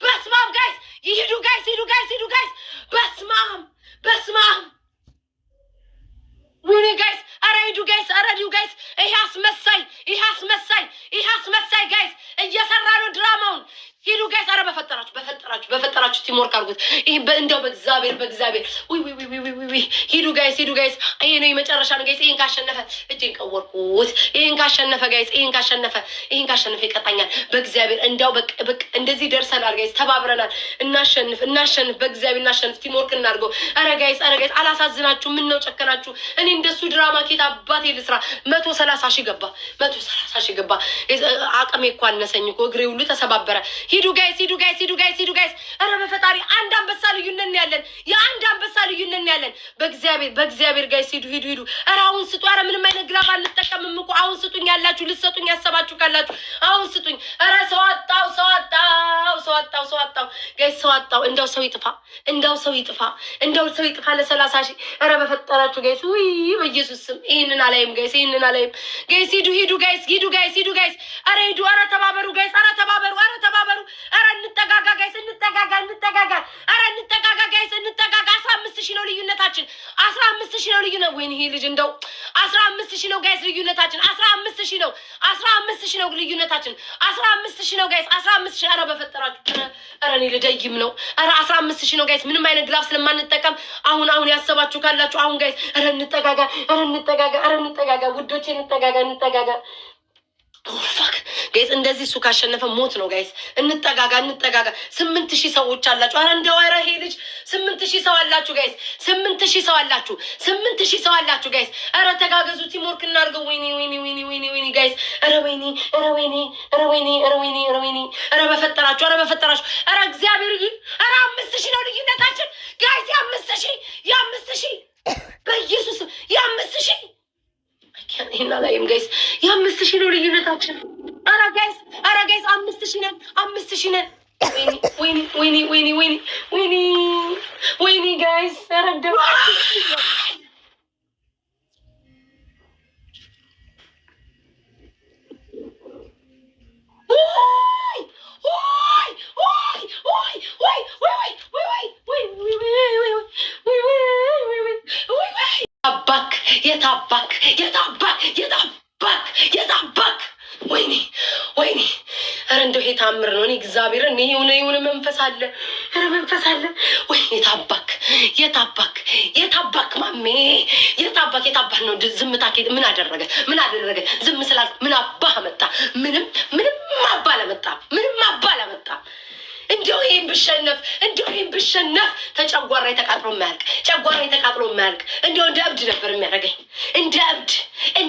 በስማም ጋይስ ይሂዱ ጋይስ። በስማም ወይኔ ጋይስ። አረ ሂዱ ጋይስ። ይሄ አስመሳይ ጋይስ እየሰራ ነው ድራማውን። ሂዱ ጋይስ። አረ በፈጠራችሁ ቲምወርክ አድርጉት። ይሄ እንደው በእግዚአብሔር ሂዱ ጋይስ። ይሄ ነው የመጨረሻ ነው ጋይስ። ይሄን ካሸነፈ እጄን ቀወርኩት። ይሄን ካሸነፈ ይቀጣኛል በእግዚአብሔር። እንደው በቃ እንደዚህ ደርሰናል ጋይስ። ተባብረናል። እናሸንፍ። በእግዚአብሔር እናሸንፍ። ቲምወርክ እናድርገው። አረ ጋይስ አላሳዝናችሁ? ምን ነው ጨከናችሁ? እኔ እንደሱ ድራማ ኬት አባቴ ልስራ? 130 ሺህ ገባ። አቅሜ እኮ አነሰኝ እኮ፣ እግሬ ሁሉ ተሰባበረ። ሂዱ ጋይስ። አረ በፈጣሪ አንድ አንበሳ ልዩነት ያለን፣ የአንድ አንበሳ ልዩነት ያለን። በእግዚአብሔር ጋይስ ሂዱ። አረ አሁን ስጡ። አረ ምንም አይነት ግላብ አንጠቀምም እኮ። አሁን ስጡኝ። ያላችሁ ልትሰጡኝ ያሰባችሁ ካላችሁ አሁን ስጡኝ። አረ ሰው አጣው ጋይስ። እንደው ሰው ይጥፋ። ለ30 ሺህ። አረ በፈጠራችሁ ጋይስ። በኢየሱስ ስም ይሄንን አላይም ጋይስ። ሂዱ ጋይስ። አረ ሂዱ። አረ ተባበሩ ጋይስ። አረ ተባበሩ። አረ እንጠጋጋ ጋይስ። እንጠጋጋ። አረ እንጠጋጋ ጋይስ። 15 ሺህ ነው ልዩነታችን። 15 ሺህ ነው ልዩነት። ወይኔ ይሄ ልጅ እንደው 15 ሺህ ነው ጋይስ ልዩነታችን። 15 ሺህ ነው ልዩነታችን። 15 ሺህ ነው ጋይስ። 15 ሺህ። አረ በፈጠራችሁ። አረ እኔ ልደይም ነው። አረ 15 ሺህ ነው ጋይስ። ምንም አይነት ግላፍ ስለማንጠቀም አሁን ያሰባችሁ ካላችሁ አሁን ጋይስ። አረ እንጠጋጋ ውዶቼ። እንጠጋጋ ፋክ ጋይስ። እንደዚህ እሱ ካሸነፈ ሞት ነው ጋይስ። እንጠጋጋ። 8,000 ሰዎች አላችሁ። አረ እንደው አረ ይሄ ልጅ 8,000 ሰው አላችሁ ጋይስ። 8,000 ሰው አላችሁ ጋይስ። አረ ተጋገዙ። ቲምወርክ እናድርገው። ወይኔ ጋይስ። አረ ወይኔ። አረ በፈጠራችሁ። አረ እግዚአብሔር ይህ። አረ 5,000 ነው ልዩነታችን ጋይስ። 5,000 በኢየሱስ 5,000 ይሄና ላይም ጋይስ የ5,000 ነው ልዩነታችን። ኧረ ጋይስ 5,000 ነን 5,000 ነን። ወይኔ ጋይስ ረደው የታባክ ወይኔ ኧረ እንደው ይሄ ታምር ነው። እኔ እግዚአብሔርን እኔ የሆነ መንፈስ አለ። ኧረ መንፈስ አለ ወይ? የታባክ ማሜ የታባክ ነው። ዝምታ ምን አደረገ? ዝም ስላልክ ምን አባህ መጣ? ምንም አባ አላመጣ። እንዲያው ይሄን ብሸነፍ ተጨጓራ ተቃጥሎ የማያልቅ እንዲያው እንደ እብድ ነበር የሚያደርገኝ። እንደ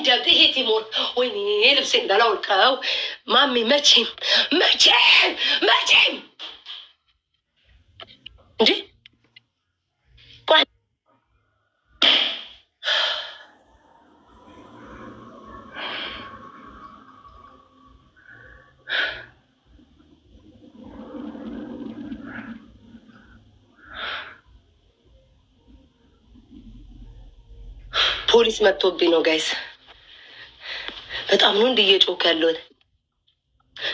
እብድ ይሄ ቲሞር ወይኔ ልብሴ እንዳላውልቀው ማሜ መቼም እንጂ ፖሊስ መጥቶብኝ ነው ጋይስ። በጣም ነው እንደ እየጮክ ያለሁት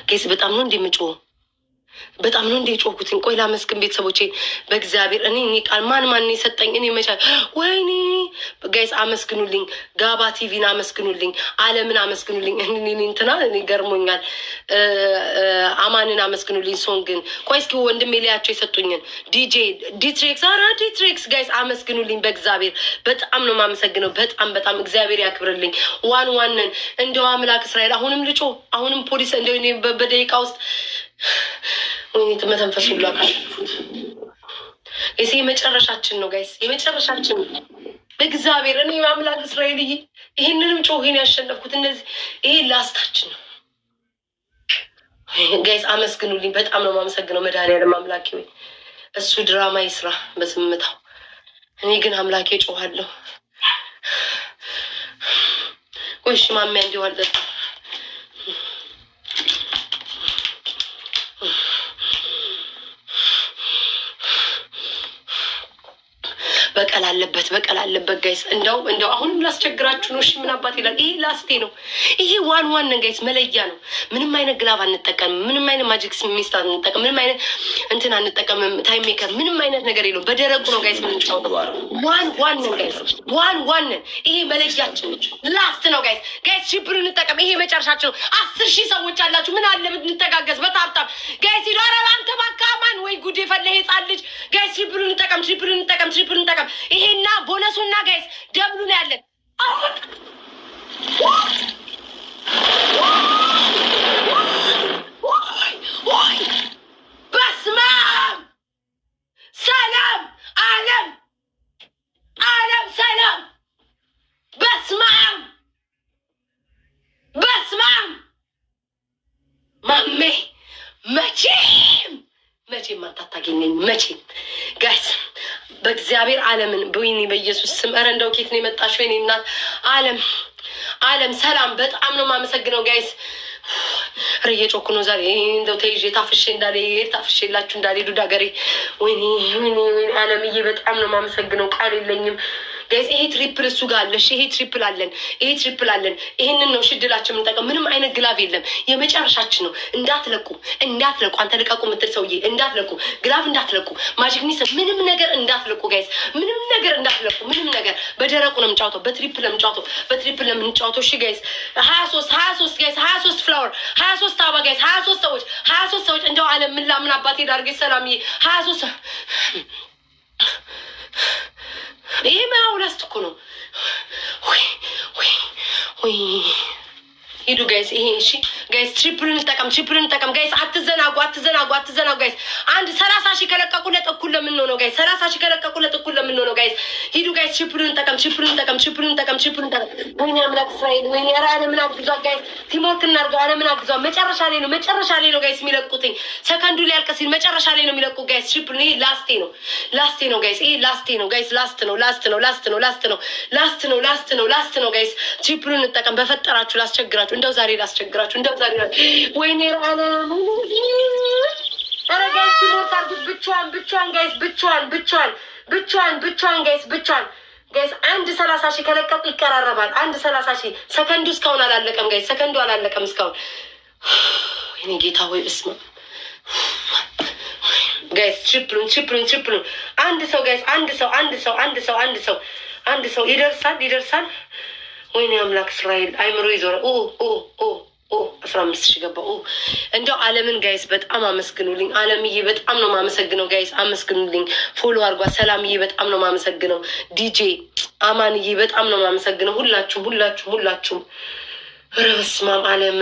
ጋይስ። በጣም ነው እንደምጮህ በጣም ነው እንደ ጮኩትኝ። ቆይ ላመስግን ቤተሰቦቼን በእግዚአብሔር። እኔ ቃል ማን የሰጠኝ እኔ መቻል። ወይኔ ጋይስ አመስግኑልኝ። ጋባ ቲቪን አመስግኑልኝ። አለምን አመስግኑልኝ። እንትና እኔ ገርሞኛል። አማንን አመስግኑልኝ። ሶንግን ቆይ እስኪ ወንድሜ ሊያቸው የሰጡኝን ዲትሬክስ ዲትሬክስ ጋይስ አመስግኑልኝ በእግዚአብሔር። በጣም ነው የማመሰግነው። በጣም እግዚአብሔር ያክብርልኝ። ዋንን እንደው አምላክ እስራኤል አሁንም ልጮ አሁንም ፖሊስ እንደው በደቂቃ ውስጥ ወይኔ መተንፈስ ሁሉ አቃልፉት። ይሄ የመጨረሻችን ነው ጋይስ፣ የመጨረሻችን በእግዚአብሔር። እኔ አምላክ እስራኤል ይሄንንም ጮሄን ያሸነፍኩት እነዚህ ይሄ ላስታችን ነው ጋይስ። አመስግኑልኝ። በጣም ነው የማመሰግነው መድኃኒዓለም አምላኬ ወይ እሱ ድራማ ይስራ በዝምታው። እኔ ግን አምላኬ ጮሃለሁ። ወይ ሽማሚያ እንዲዋል ጠጣ በቀል አለበት ጋይስ። እንደው አሁንም ላስቸግራችሁ ነው። እሺ ምን አባት ይላል። ይሄ ላስቴ ነው። ይሄ ዋን ጋይስ መለያ ነው። ምንም አይነት ግላብ አንጠቀምም። ምንም አይነት ማጂክ ሚስት አንጠቀም። ምንም አይነት እንትን አንጠቀምም። ታይም ሜከር ምንም አይነት ነገር የለውም። በደረቁ ነው ጋይስ የምንጫወተው። ዋን ጋይስ ዋን ይሄ መለያችን ነው። ላስት ነው ጋይስ ሽብር እንጠቀም። ይሄ መጨረሻችን ነው። 10,000 ሰዎች አላችሁ። ምን አለ ብንተጋገዝ በታብታብ ጋይስ። ኧረ አንተ ባካማን ወይ ጉድ የፈለ ህፃን ልጅ ጋይስ። ሽብር እንጠቀም። ይሄና ቦነሱና ጋይስ ደብሉ ነው ያለን። በስመ አብ ሰላም ዓለም ሰላም። በስመ አብ ማሜ መቼም አታታገኘኝ መቼም ጋይስ በእግዚአብሔር ዓለምን በወይኔ በኢየሱስ ስም። ኧረ እንደው ኬት ነው የመጣሽ? ወይኔ እናት ዓለም ሰላም። በጣም ነው የማመሰግነው ጋይስ። ኧረ እየጮኩ ነው ዛሬ። እንደው ተይዤ ታፍሼላችሁ እንዳልሄዱ ዳገሬ። ወይኔ ዓለምዬ በጣም ነው የማመሰግነው። ቃል የለኝም ጋይስ። ይሄ ትሪፕል እሱ ጋር አለሽ። ይሄ ትሪፕል አለን። ይሄንን ነው ሽድላችን የምንጠቀም። ምንም አይነት ግላቭ የለም። የመጨረሻችን ነው። እንዳትለቁ። አንተ ልቀቁ የምትል ሰውዬ እንዳትለቁ፣ ግላቭ እንዳትለቁ፣ ማጂክ ሚስ ምንም ነገር እንዳትለቁ ጋይስ። ምንም ነገር እንዳትለቁ። ምንም ነገር በደረቁ ነው የምንጫወተው። በትሪፕል ነው የምንጫወተው። እሺ ጋይስ 23 ጋይስ 23 ፍላወር 23 አበባ ጋይስ 23 ሰዎች እንደው ዓለም ምን አባቴ ዳርጌ ሰላምዬ 23 ይሄ ማውላስት እኮ ነው። ወይ ሂዱ ጋይስ። ይሄ እሺ ጋይስ፣ ትሪፕሉን እንጠቀም ጋይስ። አትዘናጉ ጋይስ። አንድ 30 ሺህ ከለቀቁለት እኩል ለምን ነው ጋይስ? 30 ሺህ ከለቀቁለት እኩል ለምን ነው ጋይስ? ሂዱ ጋይስ፣ ትሪፕሉን እንጠቀም። ወይኔ አምላክ እስራኤል፣ ወይኔ ኧረ ዓለምን አግዟ ጋይስ። ቲሞርክ እናድርገው። ዓለምን አግዟ። መጨረሻ ላይ ነው ጋይስ የሚለቁትኝ። ሰከንዱ ሊያልቅ ሲል መጨረሻ ላይ ነው የሚለቁት ጋይስ። ትሪፕሉን ይሄ ላስቴ ነው ጋይስ። ይሄ ላስቴ ነው ጋይስ። ላስት ነው ጋይስ። ትሪፕሉን እንጠቀም በፈጠራችሁ። ላስቸግራችሁ እንደው ዛሬ ወይኔ ዓለም ኧረ ጋይስ ቲሞርክ አድርጉት። ብቻዋን ጋይስ። ብቻዋን ጋይስ። አንድ 30 ሺህ ከለቀቁ ይቀራረባል። አንድ 30 ሺህ ሰከንዱ እስካሁን አላለቀም ጋይስ። እስካሁን እኔ ጌታ ሆይ እስማ ጋይስ። ትሪፕሉን አንድ ሰው ጋይስ። አንድ ሰው ይደርሳል። ወይኔ አምላክ እስራኤል አይምሮ ይዞረ 15 ሺህ ገባ። እንደው ዓለምን ጋይስ በጣም አመስግኑልኝ። ዓለምዬ በጣም ነው ማመሰግነው ጋይስ። አመስግኑልኝ። ፎሎ አርጓ። ሰላምዬ በጣም ነው ማመሰግነው። ዲጄ አማንዬ በጣም ነው ማመሰግነው። ሁላችሁም ኧረ በስመ አብ ዓለም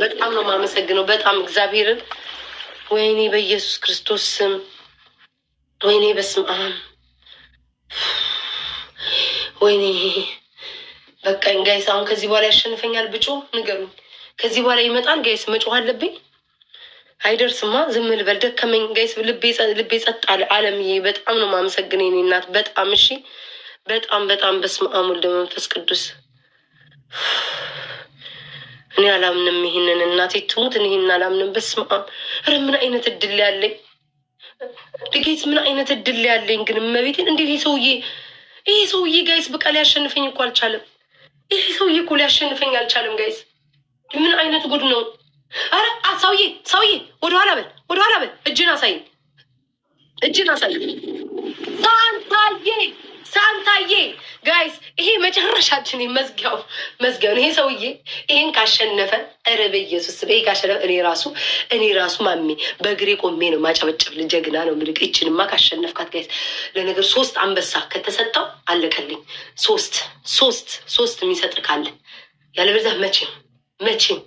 በጣም ነው ማመሰግነው። በጣም እግዚአብሔርን ወይኔ በኢየሱስ ክርስቶስ ስም ወይኔ በስመ አብ ወይኔ በቃኝ ጋይስ። አሁን ከዚህ በኋላ ያሸንፈኛል ብጮ ንገሩኝ። ከዚህ በኋላ ይመጣል ጋይስ። መጮህ አለብኝ። አይደርስማ። ዝም ልበል። ደከመኝ ጋይስ። ልቤ ጸጥ አለ። ዓለምዬ በጣም ነው ማመሰግነው የኔ እናት። በጣም እሺ። በጣም በስመ አብ ወወልድ ወመንፈስ ቅዱስ። እኔ አላምንም ይሄንን። እናቴ ትሙት እኔ ይሄንን አላምንም። በስመ አብ። ኧረ ምን አይነት እድል ያለኝ ልጌት፣ ምን አይነት እድል ያለኝ ግን እመቤቴን። እንዴት ይሄ ሰውዬ ጋይስ በቃ ሊያሸንፈኝ እኮ አልቻለም። ይሄ ሰውዬ እኮ ሊያሸንፈኝ አልቻለም ጋይስ። ምን አይነት ጉድ ነው? አረ ሰውዬ ወደኋላ በል። እጅን አሳይ። ሳንታዬ ጋይስ፣ ይሄ መጨረሻችን መዝጊያው። ይሄ ሰውዬ ይሄን ካሸነፈ ኧረ በኢየሱስ ይሄ ካሸነፈ እኔ ራሱ ማሜ በእግሬ ቆሜ ነው ማጨበጨብ። ጀግና ነው ምልክ። ይችንማ ካሸነፍካት ጋይስ፣ ለነገር 3 አንበሳ ከተሰጠው አለቀልኝ። 3 የሚሰጥ ካለ ያለበለዚያ መቼም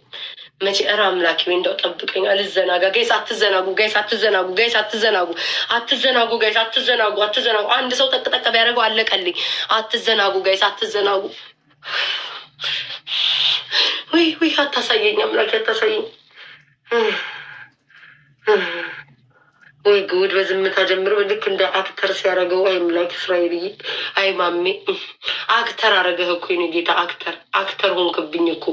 ኧረ አምላኬ ወይ እንደው ጠብቀኝ። አልዘናጋ ጋይስ። አትዘናጉ። አንድ ሰው ጠቅጠቅ ቢያደርገው አለቀልኝ። አትዘናጉ ጋይስ። ወይ አታሳየኝ አምላኬ፣ አታሳየኝ። ወይ ጉድ! በዝምታ ጀምሮ ልክ እንደ አክተር ሲያደርገው። አይ አምላክ እስራኤልዬ፣ አይ ማሜ አክተር አደረገህ እኮ የእኔ ጌታ። አክተር ሆንክብኝ እኮ።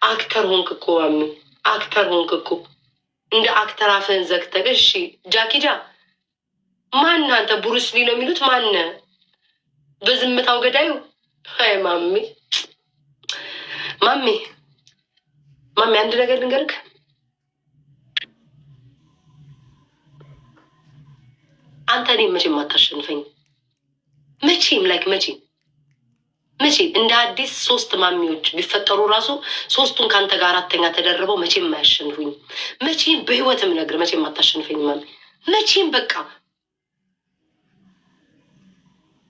አክተር ሆንክ እኮ ማሜ፣ አክተር ሆንክ እኮ። እንደ አክተር አፍህን ዘግተህ። እሺ ጃኪጃ ማን አንተ? ብሩስሊ ነው የሚሉት ማነ? በዝምታው ገዳዩ። አይ ማሜ አንድ ነገር ልንገርህ። አንተ እኔ መቼም አታሸንፈኝ። መቼም እንደ አዲስ 3 ማሚዎች ቢፈጠሩ ራሱ 3ቱን ከአንተ ጋር 4ተኛ ተደርበው መቼም አያሸንፉኝ። መቼም በህይወትም ነግር መቼም አታሸንፈኝ ማሚ። መቼም በቃ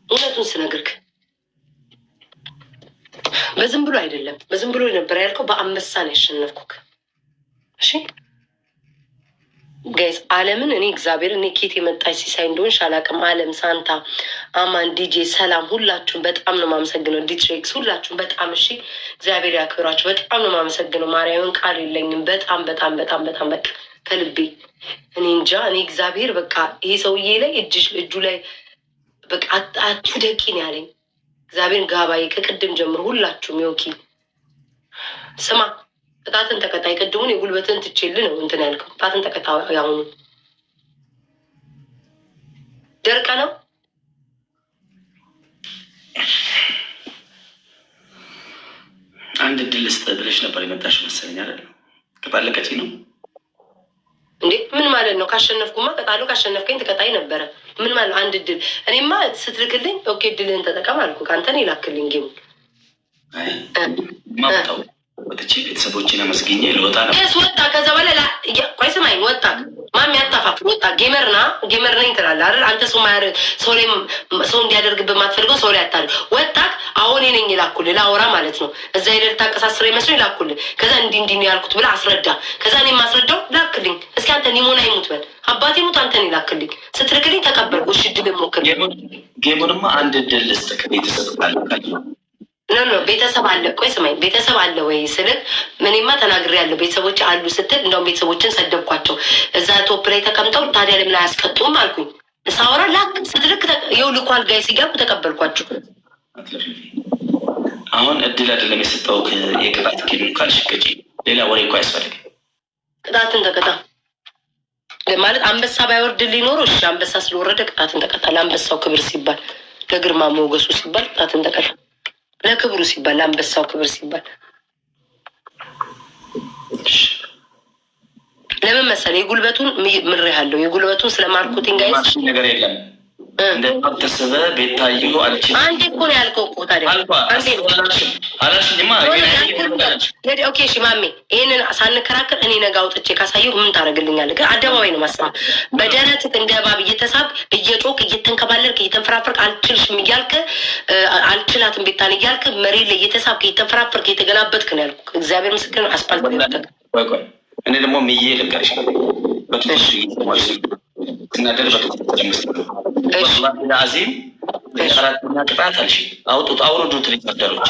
እውነቱን ስነግርህ በዝም ብሎ አይደለም። በዝም ብሎ ነበር ያልከው። በአንበሳ ነው ያሸነፍኩክ። እሺ ጋይስ፣ ዓለምን እኔ እግዚአብሔር እኔ ኬት የመጣች ሲሳይ እንደሆንሽ አላውቅም። ዓለም፣ ሳንታ፣ አማን፣ ዲጄ፣ ሰላም ሁላችሁም በጣም ነው ማመሰግነው። ዲትሬክስ ሁላችሁም በጣም እሺ፣ እግዚአብሔር ያክብራችሁ። በጣም ነው ማመሰግነው። ማርያምን ቃል የለኝም። በጣም በቃ ከልቤ እኔ እንጃ። እኔ እግዚአብሔር በቃ ይሄ ሰውዬ ላይ እጁ ላይ በቃ አትውደቂ ነው ያለኝ እግዚአብሔር። ጋባዬ ከቅድም ጀምሮ ሁላችሁም ዮኪ ስማ፣ ቅጣትን ተቀጣይ። ቅድሙን የጉልበትን ትችል ነው እንትን ያልከው። ቅጣትን ተቀጣ። ያሁኑ ደርቀ ነው። አንድ እድል ልስጥ ብለሽ ነበር የመጣሽ መሰለኝ አይደል? ከባለቀጪ ነው እንዴ? ምን ማለት ነው? ካሸነፍኩማ ቀጣለሁ። ካሸነፍከኝ ተቀጣይ ነበረ። ምን ማለት ነው? አንድ እድል። እኔማ ስትልክልኝ ኦኬ እድልህን ተጠቀም አልኩ። ከአንተን ይላክልኝ ጌሙ ማውጣው ወጥቼ ቤተሰቦችን አመስግኜ ልወጣ ነው። ወጣ። ከዛ በኋላ ቆይ ስማኝ፣ ወጣ ማሚ አታፋ ወጣ ጌመር ነኝ ትላለህ አይደል? አንተ ሰው እንዲያደርግብህ የማትፈልገው ሰው ላይ አታድርግ። ወጣክ አሁን እኔ ነኝ ይላኩልህ ላውራ ማለት ነው። እዛ ሄደህ ልታቀሳስረው ይመስለኝ ይላኩልህ። ከዛ እንዲህ ነው ያልኩት ብለህ አስረዳ። ከዛ እኔ የማስረዳው ላክልኝ። እስኪ አንተ ኒሞና ይሙት በል አባቴ ሙት አንተ ነው ላክልኝ። ስትልክልኝ ተቀበልኩ። እሺ ድል ሞክር። ጌሙንማ አንድ ድል ልስጥክ። ቤተሰብ ካለ ቤተሰብ አለ። ቆይ ስማኝ፣ ቤተሰብ አለ ወይ ስልክ ምንማ ተናግሬያለሁ። ቤተሰቦች አሉ ስትል እንደውም ቤተሰቦችን ሰደብኳቸው። እዛ ቶፕ ላይ ተቀምጠው ታዲያ ለምን አያስቀጡም አልኩኝ። ሳወራ ላክ ስትልክ ይኸው ልኳል ጋይ ሲጋቡ ተቀበልኳቸው። አሁን እድል አይደለም የሰጠው የቅጣት ጌም ካልሽ ቅጪ። ሌላ ወሬ እኮ አያስፈልግም። ቅጣትን ተቀጣ ማለት አንበሳ ባይወርድ ሊኖሩ እሺ፣ አንበሳ ስለወረደ ቅጣትን ተቀጣ። ለአንበሳው ክብር ሲባል፣ ለግርማ ሞገሱ ሲባል ቅጣትን ተቀጣ። ለክብሩ ሲባል፣ ለአንበሳው ክብር ሲባል። ለምን መሰለህ የጉልበቱን ምሬሃለሁ። የጉልበቱን ስለ ማርኬቲንግ ጋይስ ነገር የለም እንደ ተሰበ ቤታዩ አልችልም። አንዴ እኮ ነው ያልከው እኮ ታዲያ አንዴ አላሽኝማ። ኦኬ እሺ ማሜ፣ ይሄንን ሳንከራከር እኔ ነገ አውጥቼ ካሳየሁ ምን ታደርግልኛለህ? ግን አደባባይ ነው ማስማ። በደረትህ እንደ እባብ እየተሳብክ እየጮክ እየተንከባለልክ እየተንፈራፈርክ አልችልሽም እያልክ አልችላትም ቤታን እያልክ መሬት ላይ እየተሳብክ እየተንፈራፈርክ እየተገላበጥክ ነው ያልኩህ። እግዚአብሔር ምስክር ነው። አስፓልት ነው። እኔ ደግሞ ምዬ ልንገርሽ በትንሽ ስናደር አዚም አራተኛ ቅጣት አልሽ። አውርዱት ሪከርደሮች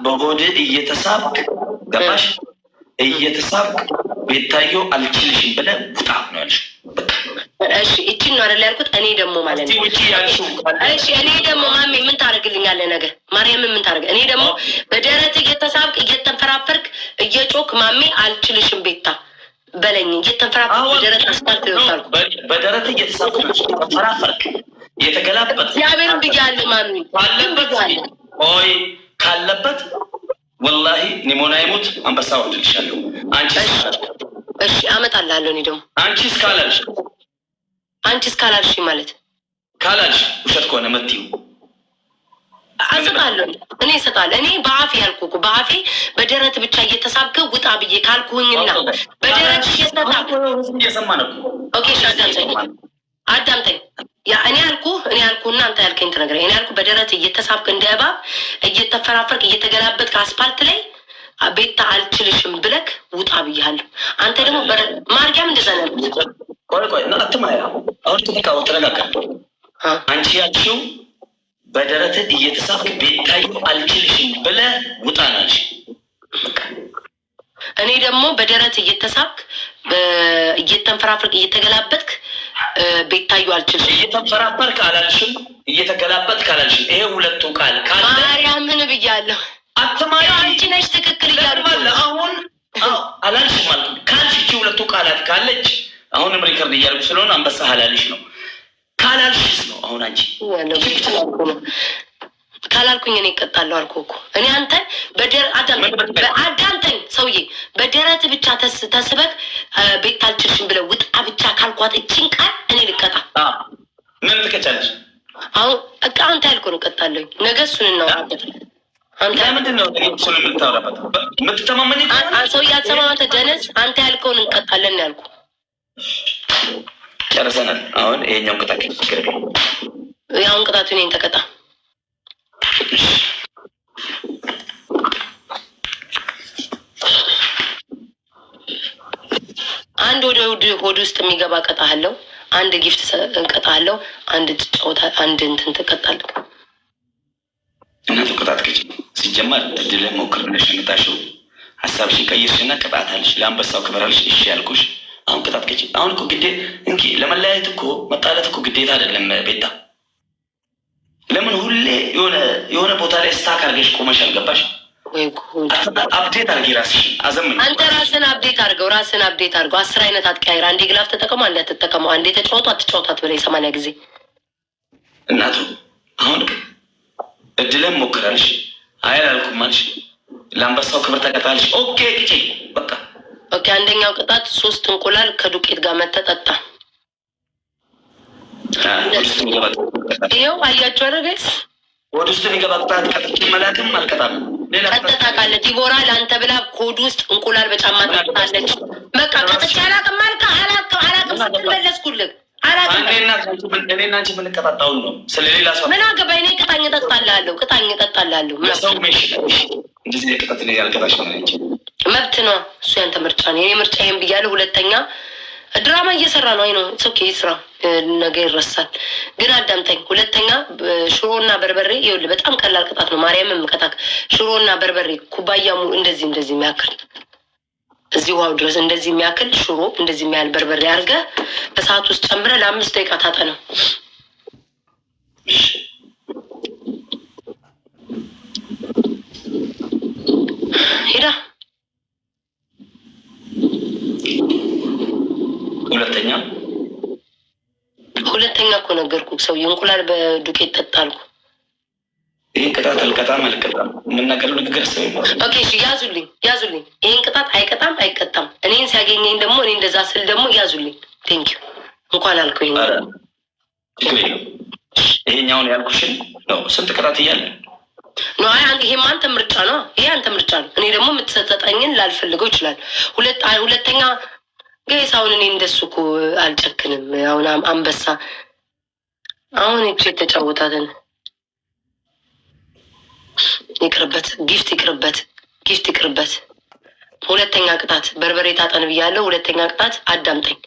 በሆድ እየተሳብክ ገባሽ? እየተሳብክ ቤታዮ አልችልሽም ብለህ ውጣ ነው ያልሽ። እሺ እቺን ነው አይደል ያልኩት። እኔ ደግሞ ማለት ነው እሺ፣ እኔ ደግሞ ማሜ ምን ታደርግልኛለህ ነገ? ማርያም ምን ታደርግ? እኔ ደግሞ በደረት እየተሳብክ እየተንፈራፈርክ እየጮክ ማሜ አልችልሽም ቤታ በለኝ። እየተንፈራፈርክ በደረት አስፋልት ይወጣል። በደረት እየተሳብክ ተንፈራፈርክ እየተገላበጥ እግዚአብሔርን ብያለሁ ማሜ ካለበት ሆይ ካለበት ወላሂ ኒሞና ይሙት አንበሳ ወርድልሻለሁ። አንቺ እሺ አመጣልሃለሁ። እኔ ደግሞ አንቺ እስካላልሽ ማለት ካላልሽ ውሸት ከሆነ መትዩ አስጣለሁ። እኔ እሰጣለሁ። እኔ በአፌ ያልኩህ እኮ በአፌ በደረት ብቻ እየተሳብከ ውጣ ብዬ ካልኩኝና በደረት እየሰማ ነው። ኦኬ እሺ አዳምጠኝ። እኔ ያልኩህና አንተ ያልከኝ ትነግረኝ። እኔ ያልኩህ በደረት እየተሳብክ እንደ እባብ እየተፈራፈርክ እየተገላበጥክ አስፓልት ላይ ቤታ አልችልሽም ብለክ ውጣ ብያለሁ። አንተ ደግሞ ማርያም እንደዛ ነው ያልኩት። ቆይ አትማያ። አሁን ተጠቃው ተረጋጋ። አንቺ ያልሽው በደረትህ እየተሳብክ ቤታዩ አልችልሽም ብለህ ውጣ ናልሽ። እኔ ደግሞ በደረት እየተሳብክ እየተንፈራፈርክ እየተገላበጥክ ቤታዩ አልችልሽም። እየተንፈራፈርክ አላልሽም፣ እየተገላበጥክ አላልሽም። ይሄ ሁለቱ ቃል ካለ ማርያምን ብያለሁ። አትማያ። አንቺ ነሽ ትክክል እያሉ አሁን አላልሽም ማለት ካልሽ እቺ ሁለቱ ቃላት ካለች አሁንም ሪከርድ እያደረጉ ስለሆነ አንበሳ ሀላልሽ ነው። ካላልሽስ ነው አሁን አንቺ ካላልኩኝ እኔ እቀጣለሁ አልኩህ እኮ። እኔ አንተን አዳምጠኝ ሰውዬ፣ በደረት ብቻ ተስበክ ቤት አልችልሽም ብለህ ውጣ ብቻ ካልኳት እቺን ቃል እኔ ልቀጣ። ምን ትቀጫለሽ? አሁን አንተ ያልኩህን እቀጣለሁ። ነገ እሱን እናወራበት። አንተ ምንድን ነው እሱን የምታወራበት? የምትተማመኝ ሰውዬ አትሰማም አንተ ደነዝ። አንተ ያልከውን እንቀጣለን ያልኩህ። ጨርሰናል። አሁን ይሄኛውን ቅጣት ይገርም። ያውን ቅጣቱ እኔን ተቀጣ። አንድ ወደ ውስጥ የሚገባ እቀጣለሁ። አንድ ጊፍት እቀጣለሁ። አንድ ጨዋታ አንድ እንትን ትቀጣለህ። እናቱ ቅጣት ከጭ ሲጀመር እድል ሞክር ብለሽ የመጣሽው ሀሳብሽን ቀይርሽና ቅጣት አለሽ። ለአንበሳው ክብር አለሽ። እሺ ያልኩሽ አሁን ቅጣት ከጭ አሁን እኮ ግዴ እንኪ ለመለያየት እኮ መጣላት እኮ ግዴታ አይደለም ቤታ። ለምን ሁሌ የሆነ ቦታ ላይ ስታክ አድርገሽ ቆመሽ አልገባሽ? ወይ ጉድ! አፕዴት አድርጊ ራስሽ። አዘምን አንተ ራስን አፕዴት አድርገው። 10 አይነት አትቀያይር። አንዴ ግላፍ ተጠቀሙ፣ አንዴ አትጠቀሙ፣ አንዴ ተጫወቱ አትጫወታት በላይ 80 ጊዜ እናቱ። አሁን እድልን ሞክራልሽ። አያላልኩም ማልሽ። ለአንበሳው ክብር ተቀጣልሽ። ኦኬ ቅጪ በቃ ኦኬ። አንደኛው ቅጣት 3 እንቁላል ከዱቄት ጋር መተጠጣ። ይኸው አያችሁ አይደል ጋይስ? ወደ ውስጥ የሚገባ ቅጣት ቀጥቼ መላክም አልቀጣም። ቀጥታ ካለ ዲቦራ ለአንተ ብላ ኮድ ውስጥ እንቁላል በጫማ ጠጥታለች። በቃ ቀጥታ አላቅም አልካ አላቅም ስትመለስኩልህ እኔና አንቺ የምንቀጣጣውን ነው። ስለሌላ ሰው ምን አገባኝ? እኔ ቅጣኝ እጠጣልሃለሁ። እንደዚህ ቅጣት ላይ ያልቀጣሽ ነው መብት ነው። እሱ ያንተ ምርጫ ነው። የኔ ምርጫ ይሄን ብያለሁ። ሁለተኛ ድራማ እየሰራ ነው። አይ ነው ኦኬ፣ ስራ ነገ ይረሳል። ግን አዳምጠኝ። ሁለተኛ ሽሮና በርበሬ ይኸውልህ፣ በጣም ቀላል ቅጣት ነው። ማርያምን ምቀጣክ ሽሮና በርበሬ ኩባያ እንደዚህ የሚያክል እዚህ ውሃው ድረስ እንደዚህ የሚያክል ሽሮ እንደዚህ የሚያህል በርበሬ አድርገህ በሰዓት ውስጥ ጨምረህ ለ5 ደቂቃ ታጠነው። ሄዳ ሁለተኛ እኮ ነገርኩህ። ሰው እንቁላል በዱቄት ጠጣልኩ። ይህን ቅጣት አልቀጣም የምናገረው ንግግር ሰው ኦኬ፣ እሺ ያዙልኝ። ይህን ቅጣት አይቀጣም አይቀጣም። እኔን ሲያገኘኝ ደግሞ እኔ እንደዛ ስል ደግሞ ያዙልኝ። ቴንኪዩ እንኳን አልከው። ይሄኛውን ያልኩሽን ነው። ስንት ቅጣት እያለ ኖ ይሄም አንተ ምርጫ ነው። ይሄ አንተ ምርጫ ነው። እኔ ደግሞ የምትሰጠኝን ላልፈልገው ይችላል። ሁለተኛ ገይስ አሁን እኔ እንደሱ እኮ አልጨክንም። አሁን አንበሳ አሁን እቺ የተጫወታትን ይቅርበት፣ ጊፍት ይቅርበት። ሁለተኛ ቅጣት በርበሬ ታጠን ብያለሁ። ሁለተኛ ቅጣት አዳምጠኝ።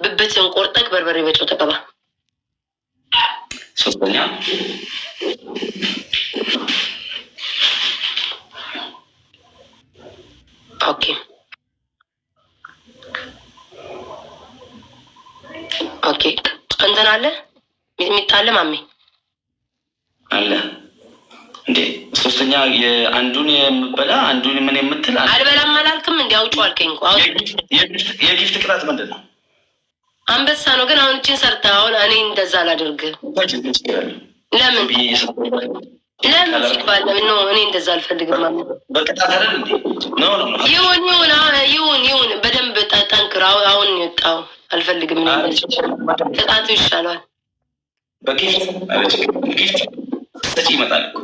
ብብትን ቆርጠቅ በርበሬ በጨው ተቀባ። ሶስተኛ ኦኬ እንትን አለ የሚጣለ ማሜ አለ እንዴ? ሶስተኛ የአንዱን የምበላ አንዱን ምን የምትል አልበላም አላልክም? እንዲ አውጪው አልከኝ እኮ። የጊፍት ቅጣት ምንድን ነው? አንበሳ ነው። ግን አሁን እችን ሰርተ አሁን እኔ እንደዛ አላደርግ። ለምን ሲባል ነው? እኔ እንደዛ አልፈልግም። በቅጣት አይደል እንዴ? ይሁን በደንብ ጠንክር። አሁን ይወጣው አልፈልግም። ቅጣቱ ይሻለዋል። በጊፍት ሰጪ ይመጣል እኮ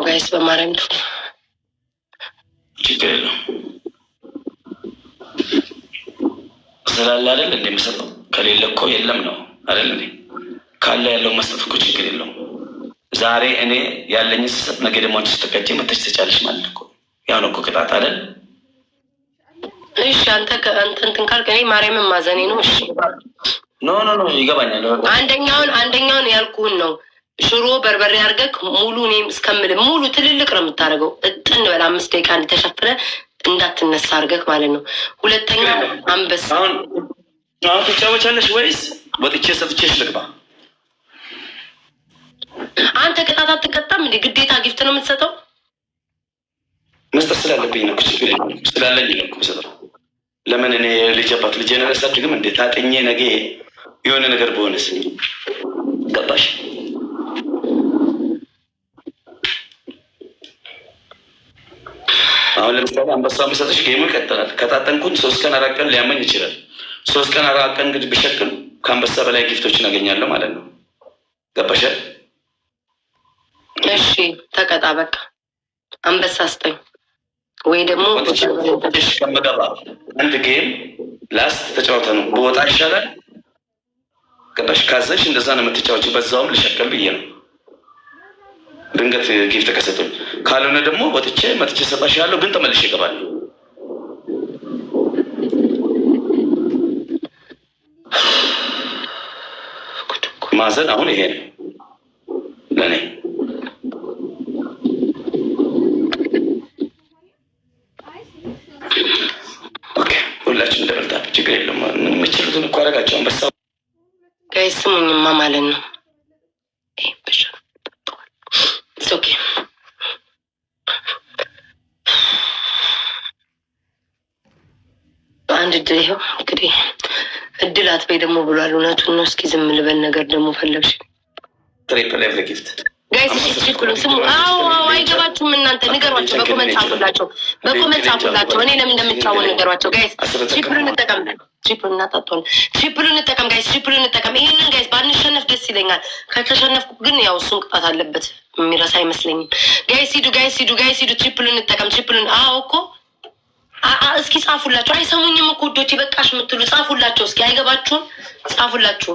ጋይስ፣ በማርያም ችግር የለውም ስላለ አይደል እንደ የምሰጠው። ከሌለ እኮ የለም ነው አይደል እንዴ? ካለ ያለው መስጠት እኮ ችግር የለውም። ዛሬ እኔ ያለኝ ስሰጥ ነገ ደግሞ አንቺ ስትቀጪ መተሽ ትጫለሽ ማለት እኮ ያው ነው እኮ ቅጣት አይደል? እሺ አንተ እንትን ካልክ እኔ ማርያምን ማዘኔ ነው። እሺ ኖ ይገባኛል። አንደኛውን ያልኩህን ነው። ሽሮ በርበሬ አድርገህ ሙሉ እኔም እስከምልህ ሙሉ ትልልቅ ነው የምታደርገው። እጥን በል 5 ደቂቃ እንድተሸፍነ እንዳትነሳ አድርገህ ማለት ነው። ሁለተኛ አንበሳ አሁን ትጫወቻለሽ ወይስ ወጥቼ ሰጥቼሽ ልግባ? አንተ ቅጣት አትቀጣም እንዴ? ግዴታ ጊፍት ነው የምትሰጠው? መስጠት ስላለብኝ ነው። ችግር የለም ስላለኝ ነው የምሰጠው። ለምን እኔ ልጅ አባት ልጅ ነረሳድግም እንዴ? ታጥኜ ነገ የሆነ ነገር በሆነስ ገባሽ? አሁን ለምሳሌ አንበሳ መሰጠሽ ጌሙ ይቀጥላል። ከታጠንኩኝ 3 ቀን 4 ቀን ሊያመኝ ይችላል። 3 ቀን 4 ቀን እንግዲህ ብሸክም ከአንበሳ በላይ ጊፍቶችን አገኛለሁ ማለት ነው። ገባሽ? እሺ ተቀጣ። በቃ አንበሳ ስጠኝ ወይ ደግሞ ከምገባ አንድ ጌም ላስት ተጫወተ ነው በወጣ ይሻላል። ገባሽ? ካዘሽ እንደዛ ነው የምትጫወች። በዛውም ልሸከል ብዬ ነው ድንገት ጊፍት ተከሰቱኝ። ካልሆነ ደግሞ ወጥቼ መጥቼ ሰጣሻለሁ፣ ግን ተመልሼ እገባለሁ። ማዘን አሁን ይሄ ነው ለእኔ። ሁላችን እንደበልታ ችግር የለም። የምችሉትን እኮ አደረጋቸው። አንበሳ ጋይስ ስሙኝማ ማለት ነው። ኦኬ አንድ እድል ይኸው እንግዲህ እድል አትበይ ደግሞ ብሏል። እውነቱን ነው። እስኪ ዝም ልበል ነገር ደግሞ ፈለግሽ ትሪፕል ኤፍ ጊፍት ጋይስ ሲኩሉ ስሙ። አዎ አይገባችሁም እናንተ ንገሯቸው። በኮመንት ጻፉላቸው። እኔ ለምን እንደምጫወት ንገሯቸው ጋይስ። ሲኩሉ እንጠቀምለን ትሪፕል እናጣጣለን። ትሪፕል እንጠቀም ጋይስ፣ ትሪፕል እንጠቀም። ይህንን ጋይስ ባንሸነፍ ደስ ይለኛል። ከተሸነፍኩ ግን ያው እሱን ቅጣት አለበት፣ የሚረሳ አይመስለኝም። ጋይስ ሂዱ፣ ጋይስ ሂዱ፣ ጋይስ ሂዱ። ትሪፕል እንጠቀም፣ ትሪፕል። አዎ እኮ እስኪ ጻፉላቸው። አይሰሙኝም እኮ ውዶቼ፣ በቃሽ የምትሉ ጻፉላቸው። እስኪ አይገባችሁም? ጻፉላችሁ።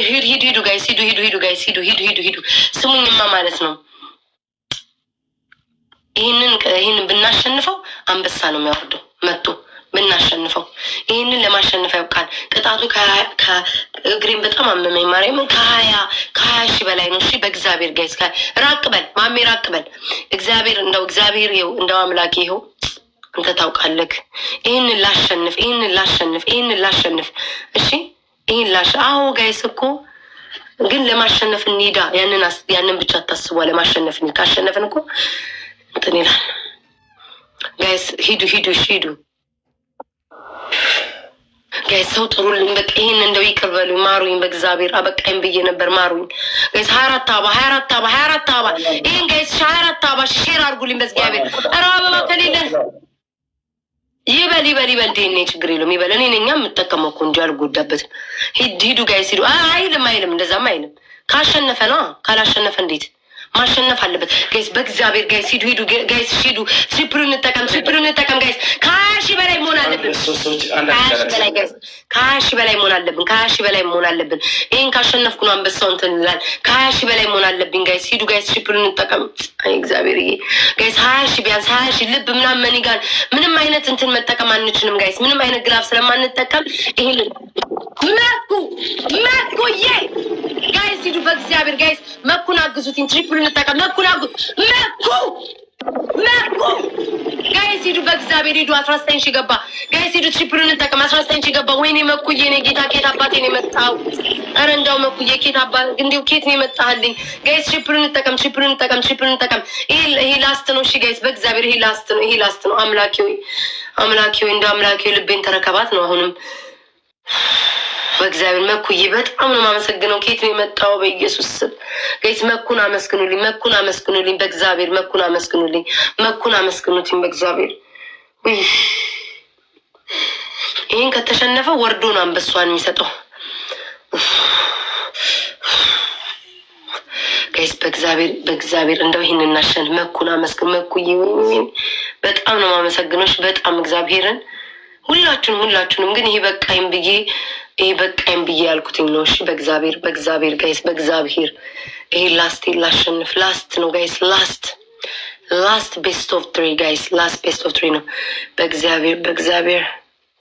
ሂዱ ሂዱ ሂዱ ጋይስ፣ ሂዱ ሂዱ ሂዱ ጋይስ፣ ሂዱ ሂዱ ሂዱ ሂዱ። ስሙኝማ ማለት ነው። ይህንን ብናሸንፈው አንበሳ ነው የሚያወርደው መጡ። ብናሸንፈው ይህንን ለማሸነፍ ያውቃል። ቅጣቱ እግሬን በጣም አመመኝ ማርያምን። ከሀያ ሺህ በላይ ነው። እሺ በእግዚአብሔር ጋይስ ራቅ በል ማሜ፣ ራቅ በል። እግዚአብሔር ይኸው እንደው አምላክ ይኸው አንተ ታውቃለህ። ይህንን ላሸንፍ። እሺ አዎ ጋይስ እኮ ግን ለማሸነፍ እንሂዳ። ያንን ብቻ ታስቧ። ለማሸነፍ ካሸነፍን እኮ እንትን ይላል ጋይስ። ሂዱ እሺ ሂዱ ጋይስ። ሰው ጥሩልኝ በቃ። ይህን እንደው ይቅር በሉኝ፣ ማሩኝ። በእግዚአብሔር አበቃኝ ብዬ ነበር፣ ማሩኝ ጋይስ። 24 አበባ ይህን ጋይስ 24 አበባ ሼር አድርጉልኝ በእግዚአብሔር። ኧረ አበባ ከሌለ ይበል ዲኔ ችግር የለውም ይበል። እኔ ነኛ የምጠቀመው እኮ እንጂ አልጎዳበትም። ሂዱ ጋይስ ሂዱ። አይልም እንደዛም አይልም። ካሸነፈ ነው። ካላሸነፈ እንዴት ማሸነፍ አለበት ጋይስ። በእግዚአብሔር ጋይስ ሂዱ ጋይስ ሂዱ። ትሪፕሉን እንጠቀም ጋይስ። ከ20 ሺህ በላይ መሆን አለብን። ከ20 ሺህ በላይ መሆን አለብን። ይህን ካሸነፍኩ ነው አንበሳው እንትን ይላል። ከ20 ሺህ በላይ መሆን አለብን ጋይስ። ሂዱ ጋይስ፣ ትሪፕሉን እንጠቀም። አይ እግዚአብሔር ጋይስ 20 ሺህ ቢያንስ 20 ሺህ ልብ ምናምን መኒ ጋር ምንም አይነት እንትን መጠቀም አንችልም ጋይስ። ምንም አይነት ግላፍ ስለማንጠቀም ይሄን መኩዬ ጋይስ ሂዱ በእግዚአብሔር ጋይስ። መኩን አግዙትኝ። ትሪፕሉን እንጠቀም። መኩን መኩ ጋይስ ሂዱ በእግዚአብሔር ሂዱ። 19 ሺህ ገባ ጋይስ ሂዱ። ትሪፕሉን እንጠቀም። 19 ሺህ ገባ። ወይኔ መኩዬ ኔ ጌታ ኬት አባቴ ነው የመጣው። ኧረ እንዳው መኩዬ ኬት አባት እንዲሁ ኬት ነው የመጣህልኝ ጋይስ። ትሪፕሉን እንጠቀም። ይሄ ላስት ነው። እሺ ጋይስ በእግዚአብሔር ይሄ ላስት ነው። አምላኬ ሆይ እንደ አምላኬ ልቤን ተረከባት ነው አሁንም በእግዚአብሔር። መኩዬ በጣም ነው የማመሰግነው። ኬት ነው የመጣው በኢየሱስ ስም ጋይስ። መኩን አመስግኑልኝ በእግዚአብሔር። መኩን አመስግኑትኝ በእግዚአብሔር። ይህን ከተሸነፈ ወርዶ ነው አንበሷን የሚሰጠው ጋይስ። በእግዚአብሔር እንደው ይህን እናሸንፍ። መኩን አመስግኑ። መኩዬ በጣም ነው የማመሰግነው በጣም እግዚአብሔርን። ሁላችሁንም ግን ይሄ በቃኝ ብዬ ያልኩትኝ ነው። እሺ በእግዚአብሔር ጋይስ፣ በእግዚአብሔር ይሄ ላሸንፍ። ላስት ነው ጋይስ፣ ላስት ቤስት ኦፍ 3 ጋይስ፣ ላስት ቤስት ኦፍ 3 ነው። በእግዚአብሔር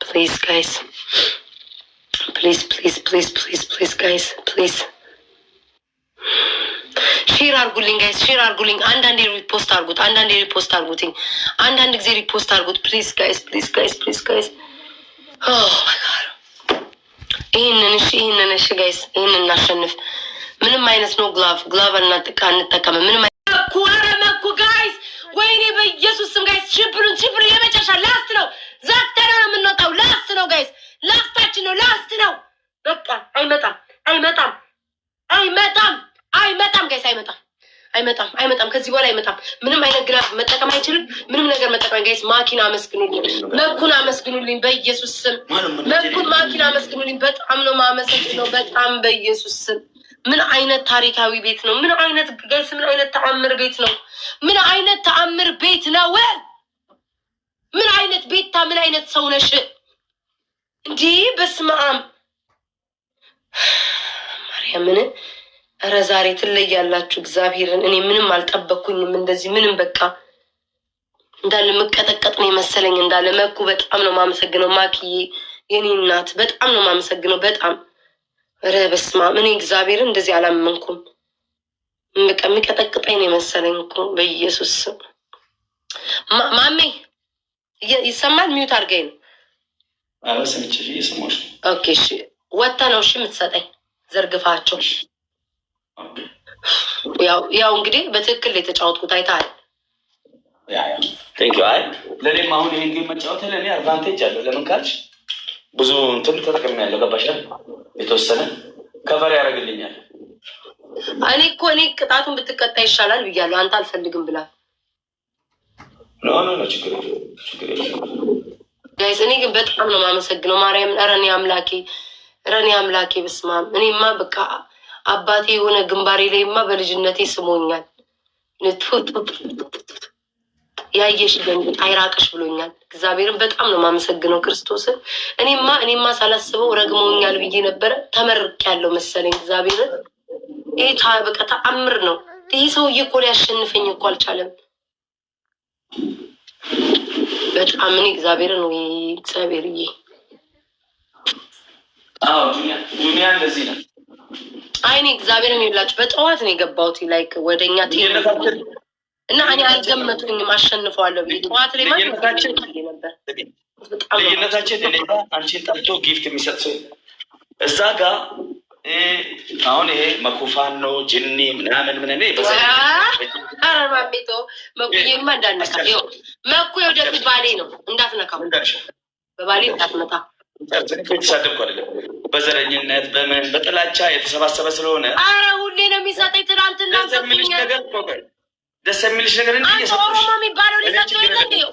ፕሊዝ ጋይስ፣ ፕሊዝ ጋይስ፣ ፕሊዝ ሼር አርጉልኝ ጋይስ፣ ሼር አርጉልኝ። አንዳንዴ ሪፖስት አርጉት፣ አንዳንድ ጊዜ ሪፖስት አርጉት። ፕሊዝ ጋይስ። ኦ ማይ ጋድ ይህንን እሺ ጋይስ፣ ይህንን እናሸንፍ። ምንም አይነት ነው ግላቭ አንጠቀም። ምንም መኩ ጋይስ፣ ወይኔ በኢየሱስ ስም ጋይስ። ትሪፕሉን የመጨረሻ ላስት ነው። ዛተራ ነው የምንወጣው። ላስት ነው ጋይስ፣ ላስታችን ነው። ላስት ነው በቃ። አይመጣም ጋይስ፣ አይመጣም። ከዚህ በኋላ አይመጣም። ምንም አይነት ግላፍ መጠቀም አይችልም። ምንም ነገር መጠቀም ጋይስ። ማኪና አመስግኑልኝ፣ መኩን አመስግኑልኝ በኢየሱስ ስም። ማኪና አመስግኑልኝ። በጣም ነው ማመሰግነው፣ በጣም በኢየሱስ ስም። ምን አይነት ታሪካዊ ቤት ነው! ምን አይነት ጋይስ፣ ምን አይነት ተአምር ቤት ነው! ምን አይነት ተአምር ቤት ነው! ምን አይነት ቤታ፣ ምን አይነት ሰው ነሽ እንዲህ! በስመ አብ ማርያምን። ኧረ ዛሬ ትለያላችሁ እግዚአብሔርን። እኔ ምንም አልጠበቅኩኝም እንደዚህ ምንም። በቃ እንዳለ መቀጠቀጥ ነው የመሰለኝ እንዳለ። መኩ በጣም ነው ማመሰግነው። ማኪዬ የኔ እናት በጣም ነው ማመሰግነው። በጣም ኧረ በስመ አብ። እኔ እግዚአብሔርን እንደዚህ አላመንኩም። በቃ የሚቀጠቅጠኝ ነው የመሰለኝ እኮ በኢየሱስ ማሜ ይሰማል? ሚዩት አድርገኝ ነው። ኦኬ እሺ። ወጥተህ ነው እሺ የምትሰጠኝ? ዘርግፋቸው። ያው እንግዲህ በትክክል የተጫወትኩት አይተሃል። ለእኔም አሁን ይህን ጌም መጫወት ለእኔ አድቫንቴጅ አለው። ለምን ካልሽ ብዙ እንትን ተጠቅሜያለሁ። ገባሽ? የተወሰነ ከቨር ያደርግልኛል። እኔ ቅጣቱን ብትቀጣ ይሻላል ብያለሁ። አንተ አልፈልግም ብላ ኖ ችግር የለም። ጋይስ እኔ ግን በጣም ነው የማመሰግነው ማርያምን። ኧረ እኔ አምላኬ በስማም። እኔማ በቃ አባቴ የሆነ ግንባሬ ላይማ በልጅነቴ ስሞኛል። ያየሽ ደንግጥ አይራቅሽ ብሎኛል። እግዚአብሔርን በጣም ነው የማመሰግነው ክርስቶስን። እኔማ ሳላስበው ረግመውኛል ብዬ ነበረ። ተመርቅ ያለው መሰለኝ እግዚአብሔርን። ይሄ በቃ ተአምር ነው። ይህ ሰውዬ እኮ ሊያሸንፈኝ እኮ አልቻለም። በጣም እኔ እግዚአብሔርን ነው እግዚአብሔርዬ። ዱኒያ እንደዚህ ነው። አይኔ እግዚአብሔርን ይላችሁ። በጠዋት ነው የገባሁት ላይክ ወደኛ እና እኔ አልገመትኩኝም አሸንፈዋለሁ ብዬ ጠዋት ላይ ነበር። ልዩነታችን እኔ ጋ አንቺን ጠርቶ ጊፍት የሚሰጥ ሰው እዛ ጋ አሁን ይሄ መኩፋን ነው ጅኒ ምናምን አረማቤቶ መኩዬማ እንዳነካ መኩ የወደፊት ባሌ ነው እንዳትነካው፣ በባሌ እንዳትመጣ። የተሳደብኩ አይደለም በዘረኝነት በምን በጥላቻ የተሰባሰበ ስለሆነ አረ ሁሌ ነው የሚሰጠኝ። ትናንትና ደስ የሚልሽ ነገር እንጂ ኦሮሞ የሚባለው ሊሰጥ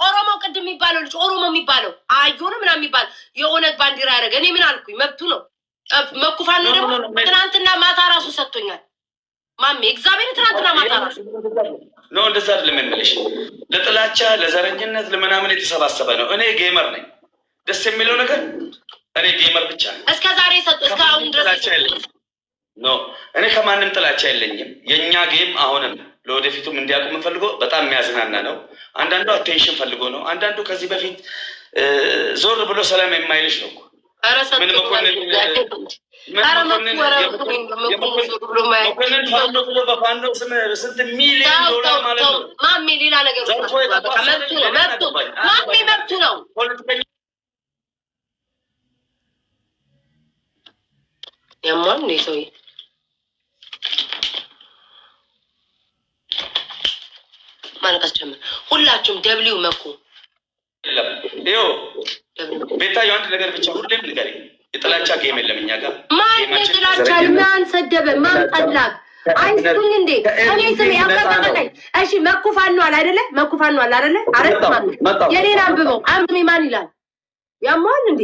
ኦሮሞ ቅድም የሚባለው ልጅ ኦሮሞ የሚባለው አየሆነ ምናምን የሚባለው የኦነግ ባንዲራ ያደረገ እኔ ምን አልኩኝ? መብቱ ነው። መኩፋን ነው ደግሞ ትናንትና ማታ ራሱ ሰጥቶኛል። ማሜ እግዚአብሔር ትናንትና ማታ ራሱ ነው። እንደዛ አይደለም የምልሽ። ለጥላቻ ለዘረኝነት ለምናምን የተሰባሰበ ነው። እኔ ጌመር ነኝ። ደስ የሚለው ነገር እኔ ጌመር ብቻ ነኝ። እስከ ዛሬ ሰጥ እስከ አሁን ድረስ ኖ እኔ ከማንም ጥላቻ የለኝም። የእኛ ጌም አሁንም ለወደፊቱም እንዲያውቁ የምፈልገው በጣም የሚያዝናና ነው። አንዳንዱ አቴንሽን ፈልጎ ነው። አንዳንዱ ከዚህ በፊት ዞር ብሎ ሰላም የማይልሽ ነው። ምን መኮንን ፋኖ ብሎ በፋኖ ስም ስንት ሚሊዮን ዶላር ማለት ነው። ማሜ ሌላ ነገር መብቱ ነው። ያሟን እንደ ሰውዬ ማንቀስ ጀምር። ሁላችሁም ደብሊው መኩ ቤታዬ አንድ ነገር ብቻ ሁሌም ንገሪኝ፣ የጥላቻ ጌም የለም እኛ ጋር። ማን ጥላቻ? ማን ሰደበ? ማን ጠላክ? አይስቱኝ እንዴ እኔ ስም ያቀጣቀኝ። እሺ መኩፋን ነው አይደለ? መኩፋን ነው አይደለ? የኔን አንብበው አንብሜ ማን ይላል? ያሟን እንዴ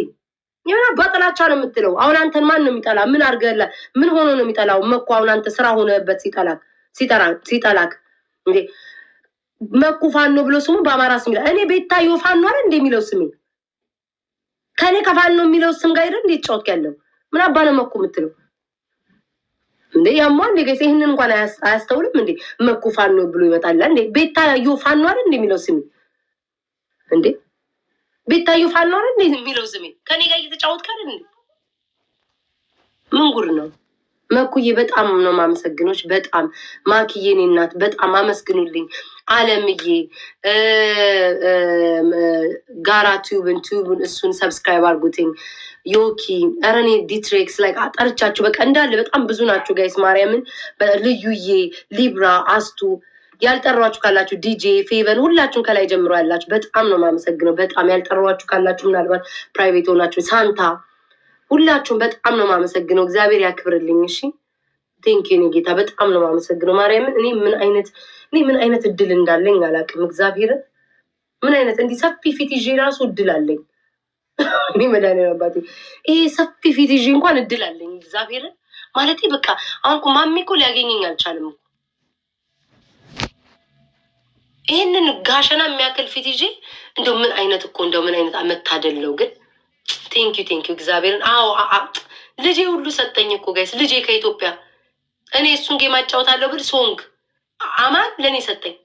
የሆነ በጥላቻ ነው የምትለው። አሁን አንተን ማን ነው የሚጠላ? ምን አርገላ? ምን ሆኖ ነው የሚጠላው? መኩ አሁን አንተ ስራ ሆነበት ሲጠላክ እንዴ መኩ ፋኖ ብሎ ስሙ በአማራ ስም ይላል። እኔ ቤታዮ ፋኖ አይደል እንደ የሚለው ስሜ ከኔ ከፋኖ የሚለው ስም ጋር አይደል እንዴ ጫወት ያለው? ምን አባነ መኩ የምትለው እንዴ? ያማ እንዴ ገይስ ይሄንን እንኳን አያስተውልም እንዴ? መኩ ፋኖ ብሎ ይመጣል እንዴ? ቤታዮ ፋኖ አይደል እንደ የሚለው ስሜ እንዴ? ቤታዮ ፋኖ አይደል እንደ የሚለው ስሜ ከኔ ጋር እየተጫወትክ አይደል እንዴ? ምን ጉድ ነው? መኩዬ በጣም ነው ማመሰግኖች። በጣም ማክዬ እኔ እናት በጣም አመስግኑልኝ። አለምዬ ጋራ ቲዩብን እሱን ሰብስክራይብ አድርጉትኝ። ዮኪ ረኔ ዲትሬክስ ላይ ጠርቻችሁ በቃ እንዳለ በጣም ብዙ ናችሁ ጋይስ። ማርያምን ልዩዬ፣ ሊብራ፣ አስቱ ያልጠሯችሁ ካላችሁ ዲጄ ፌቨን ሁላችሁም ከላይ ጀምሮ ያላችሁ በጣም ነው ማመሰግነው። በጣም ያልጠሯችሁ ካላችሁ ምናልባት ፕራይቬት ሆናችሁ ሳንታ ሁላችሁም በጣም ነው ማመሰግነው። እግዚአብሔር ያክብርልኝ። እሺ ቴንክ ዩ ጌታ በጣም ነው ማመሰግነው። ማርያምን እኔ ምን አይነት እድል እንዳለኝ አላውቅም። እግዚአብሔርን ምን አይነት እንዲህ ሰፊ ፊት ይዤ ራሱ እድል አለኝ። እኔ መድኃኒዓለም አባቴ ይሄ ሰፊ ፊት ይዤ እንኳን እድል አለኝ። እግዚአብሔርን ማለቴ በቃ አሁን እኮ ማሜ እኮ ሊያገኘኝ አልቻለም። ይህንን ጋሸና የሚያክል ፊት ይዤ እንደው ምን አይነት መታደለው ግን ቴንኪዩ እግዚአብሔርን። አዎ ልጄ ሁሉ ሰጠኝ እኮ ጋይስ። ልጄ ከኢትዮጵያ እኔ እሱን ጌም አጫወታለሁ ብል ሶንግ አማን ለእኔ ሰጠኝ።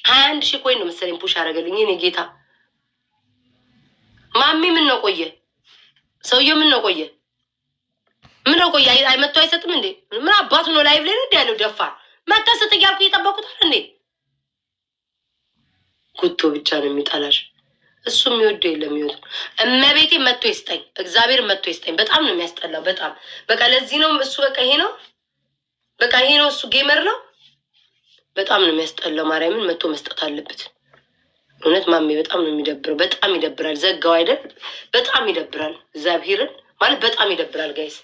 21,000 ኮይን ነው መሰለኝ ፑሽ አደረገልኝ። እኔ ጌታ ማሚ ምን ነው ቆየ? ሰውየው ምን ነው ቆየ? አይመጡ አይሰጥም እንዴ? ምን አባቱ ነው ላይቭ ላይ ነው ያለው? ደፋር መተሰጥ እያልኩ እየጠበቁታል እንዴ? ጉቶ ብቻ ነው የሚጠላሽ። እሱ የሚወደው የለም የሚወደው እመቤቴ መጥቶ ይስጠኝ። እግዚአብሔር መጥቶ ይስጠኝ። በጣም ነው የሚያስጠላው። በጣም በቃ ለዚህ ነው እሱ በቃ ይሄ ነው እሱ ጌመር ነው። በጣም ነው የሚያስጠላው። ማርያምን መጥቶ መስጠት አለበት። እውነት ማሜ በጣም ነው የሚደብረው። በጣም ይደብራል። ዘጋው አይደል? በጣም ይደብራል። እግዚአብሔርን ማለት በጣም ይደብራል ጋይስ።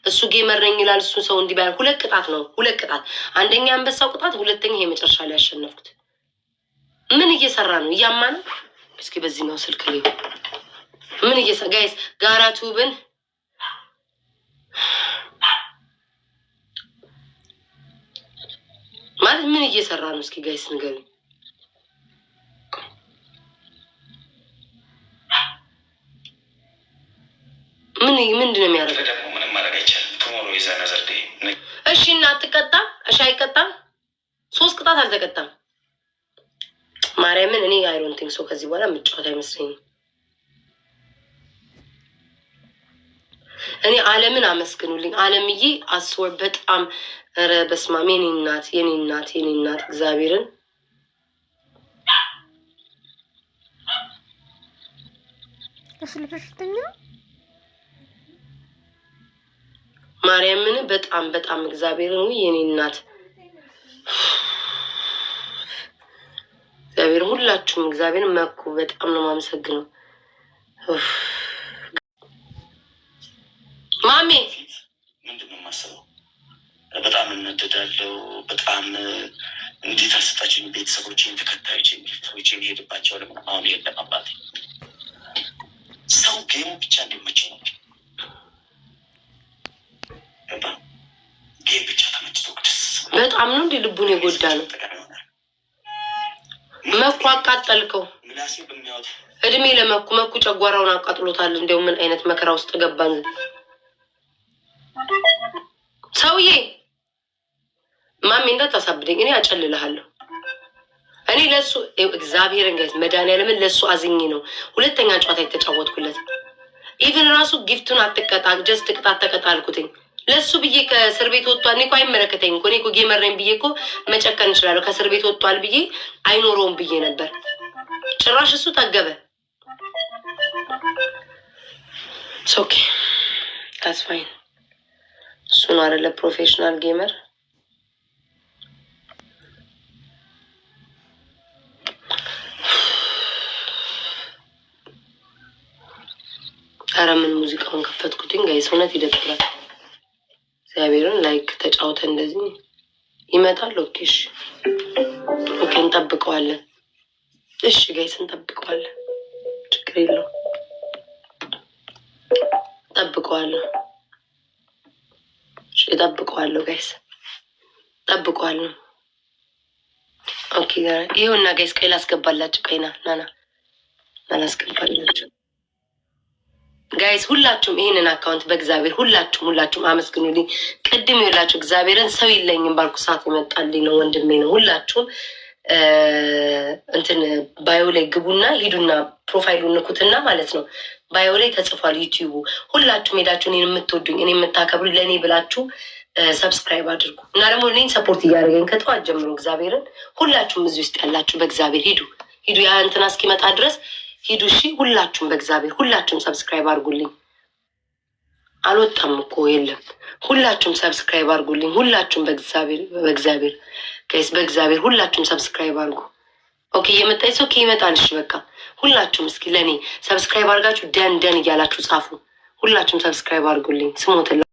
እሱ ጌመር ነኝ ይላል። እሱ ሰው እንዲህ ባል ሁለት ቅጣት ነው። አንደኛ አንበሳው ቅጣት፣ ሁለተኛ ይሄ መጨረሻ ላይ ያሸነፍኩት። ምን እየሰራ ነው? እያማ ነው። እስኪ በዚህ ነው ስልክ ላይ ምን ጋይስ ጋራ ቱብን ማለት ምን እየሰራ ነው? እስኪ ጋይስ ንገሩኝ። ምንድን ነው የሚያደርገው? ደግሞ ምንም ማድረግ አይቻልም። ቱሞሮ ይዛ ነዘርዴ እሺ። እና አትቀጣም? እሺ አይቀጣም? 3 ቅጣት አልተቀጣም። ማርያምን እኔ አይ ዶንት ቲንክ ሶ ከዚህ በኋላ የምጫወት አይመስለኝም። እኔ ዓለምን አመስግኑልኝ። ዓለምዬ አስወር በጣም ኧረ በስመ አብ የኔ እናት እግዚአብሔርን ማርያምን በጣም እግዚአብሔርን የኔ እናት እግዚአብሔርን ሁላችሁም እግዚአብሔርን መኩ። በጣም ነው የማመሰግነው። ማሜ ምንድን ነው የማስበው? በጣም እንወደዳለው። በጣም እንዴት አልሰጣችሁኝ? ቤተሰቦቼን፣ ተከታዮቼን፣ ጊፍቶቼን ሄድባቸው ለምን አሁን የለም አባቴ። ሰው ጌሙ ብቻ እንዲመቸው ነው። ጌም ብቻ ተመችቶ ደስ በጣም ነው እንዲ ልቡን የጎዳ ነው። መኩ አቃጠልከው። ምላሴ በሚያወጡ እድሜ ለመኩ ጨጓራውን አቃጥሎታል። እንደው ምን አይነት መከራ ውስጥ ገባን ሰውዬ። ማሜ እንዳታሳብደኝ፣ እኔ አጨልልሃለሁ። እኔ ለሱ እግዚአብሔርን ጋይስ መድኃኒዓለምን ለሱ አዝኜ ነው 2ኛ ጨዋታ የተጫወትኩለት። ኢቭን ራሱ ጊፍቱን አትቀጣ ጀስት ቅጣት ተቀጣ አልኩትኝ። ለሱ ብዬ ከእስር ቤት ወጥቷል። እኔ እኮ አይመለከተኝም እኮ እኔ እኮ ጌመር ነኝ ብዬ እኮ መጨከን እችላለሁ። ከእስር ቤት ወጥቷል ብዬ አይኖረውም ብዬ ነበር። ጭራሽ እሱ ጠገበ። ኦኬ ታስ ፋይን። እሱ ነው አይደለ ፕሮፌሽናል ጌመር። ኧረ ምን ሙዚቃውን ከፈትኩትኝ ጋይስ፣ እውነት ይደብራል። እግዚአብሔርን ላይክ ተጫውተ እንደዚህ ይመጣል። ኦኬ እሺ፣ ኦኬ እንጠብቀዋለን። እሺ ጋይስ እንጠብቀዋለን፣ ችግር የለውም ጠብቀዋለሁ። እሺ እጠብቀዋለሁ ጋይስ ጠብቀዋለሁ። ኦኬ ይኸውና ጋይስ ቀይ ላስገባላችሁ። ቀይና ናና ላስገባላችሁ ጋይስ። ሁላችሁም ይሄንን አካውንት በእግዚአብሔር ሁላችሁም አመስግኑልኝ። ቅድም ይኸውላችሁ እግዚአብሔርን ሰው የለኝም ባልኩ ሰዓት የመጣልኝ ነው፣ ወንድሜ ነው። ሁላችሁም እንትን ባዮ ላይ ግቡና ሂዱና ፕሮፋይሉን ንኩትና ማለት ነው ባዮ ላይ ተጽፏል ዩቲዩቡ። ሁላችሁም ሄዳችሁ እኔን የምትወዱኝ እኔ የምታከብሩ ለእኔ ብላችሁ ሰብስክራይብ አድርጉ እና ደግሞ እኔን ሰፖርት እያደረገኝ ከጠዋት ጀምሮ እግዚአብሔርን ሁላችሁም እዚህ ውስጥ ያላችሁ በእግዚአብሔር ሂዱ ያ እንትና እስኪመጣ ድረስ ሂዱ። እሺ ሁላችሁም በእግዚአብሔር ሁላችሁም ሰብስክራይብ አድርጉልኝ። አልወጣም እኮ የለም። ሁላችሁም ሰብስክራይብ አድርጉልኝ። ሁላችሁም በእግዚአብሔር ጋይስ በእግዚአብሔር ሁላችሁም ሰብስክራይብ አድርጉ። ኦኬ እየመጣ ሰው ይመጣል። እሺ በቃ ሁላችሁም እስኪ ለእኔ ሰብስክራይብ አድርጋችሁ ደን እያላችሁ ጻፉ። ሁላችሁም ሰብስክራይብ አድርጉልኝ። ስሞትላ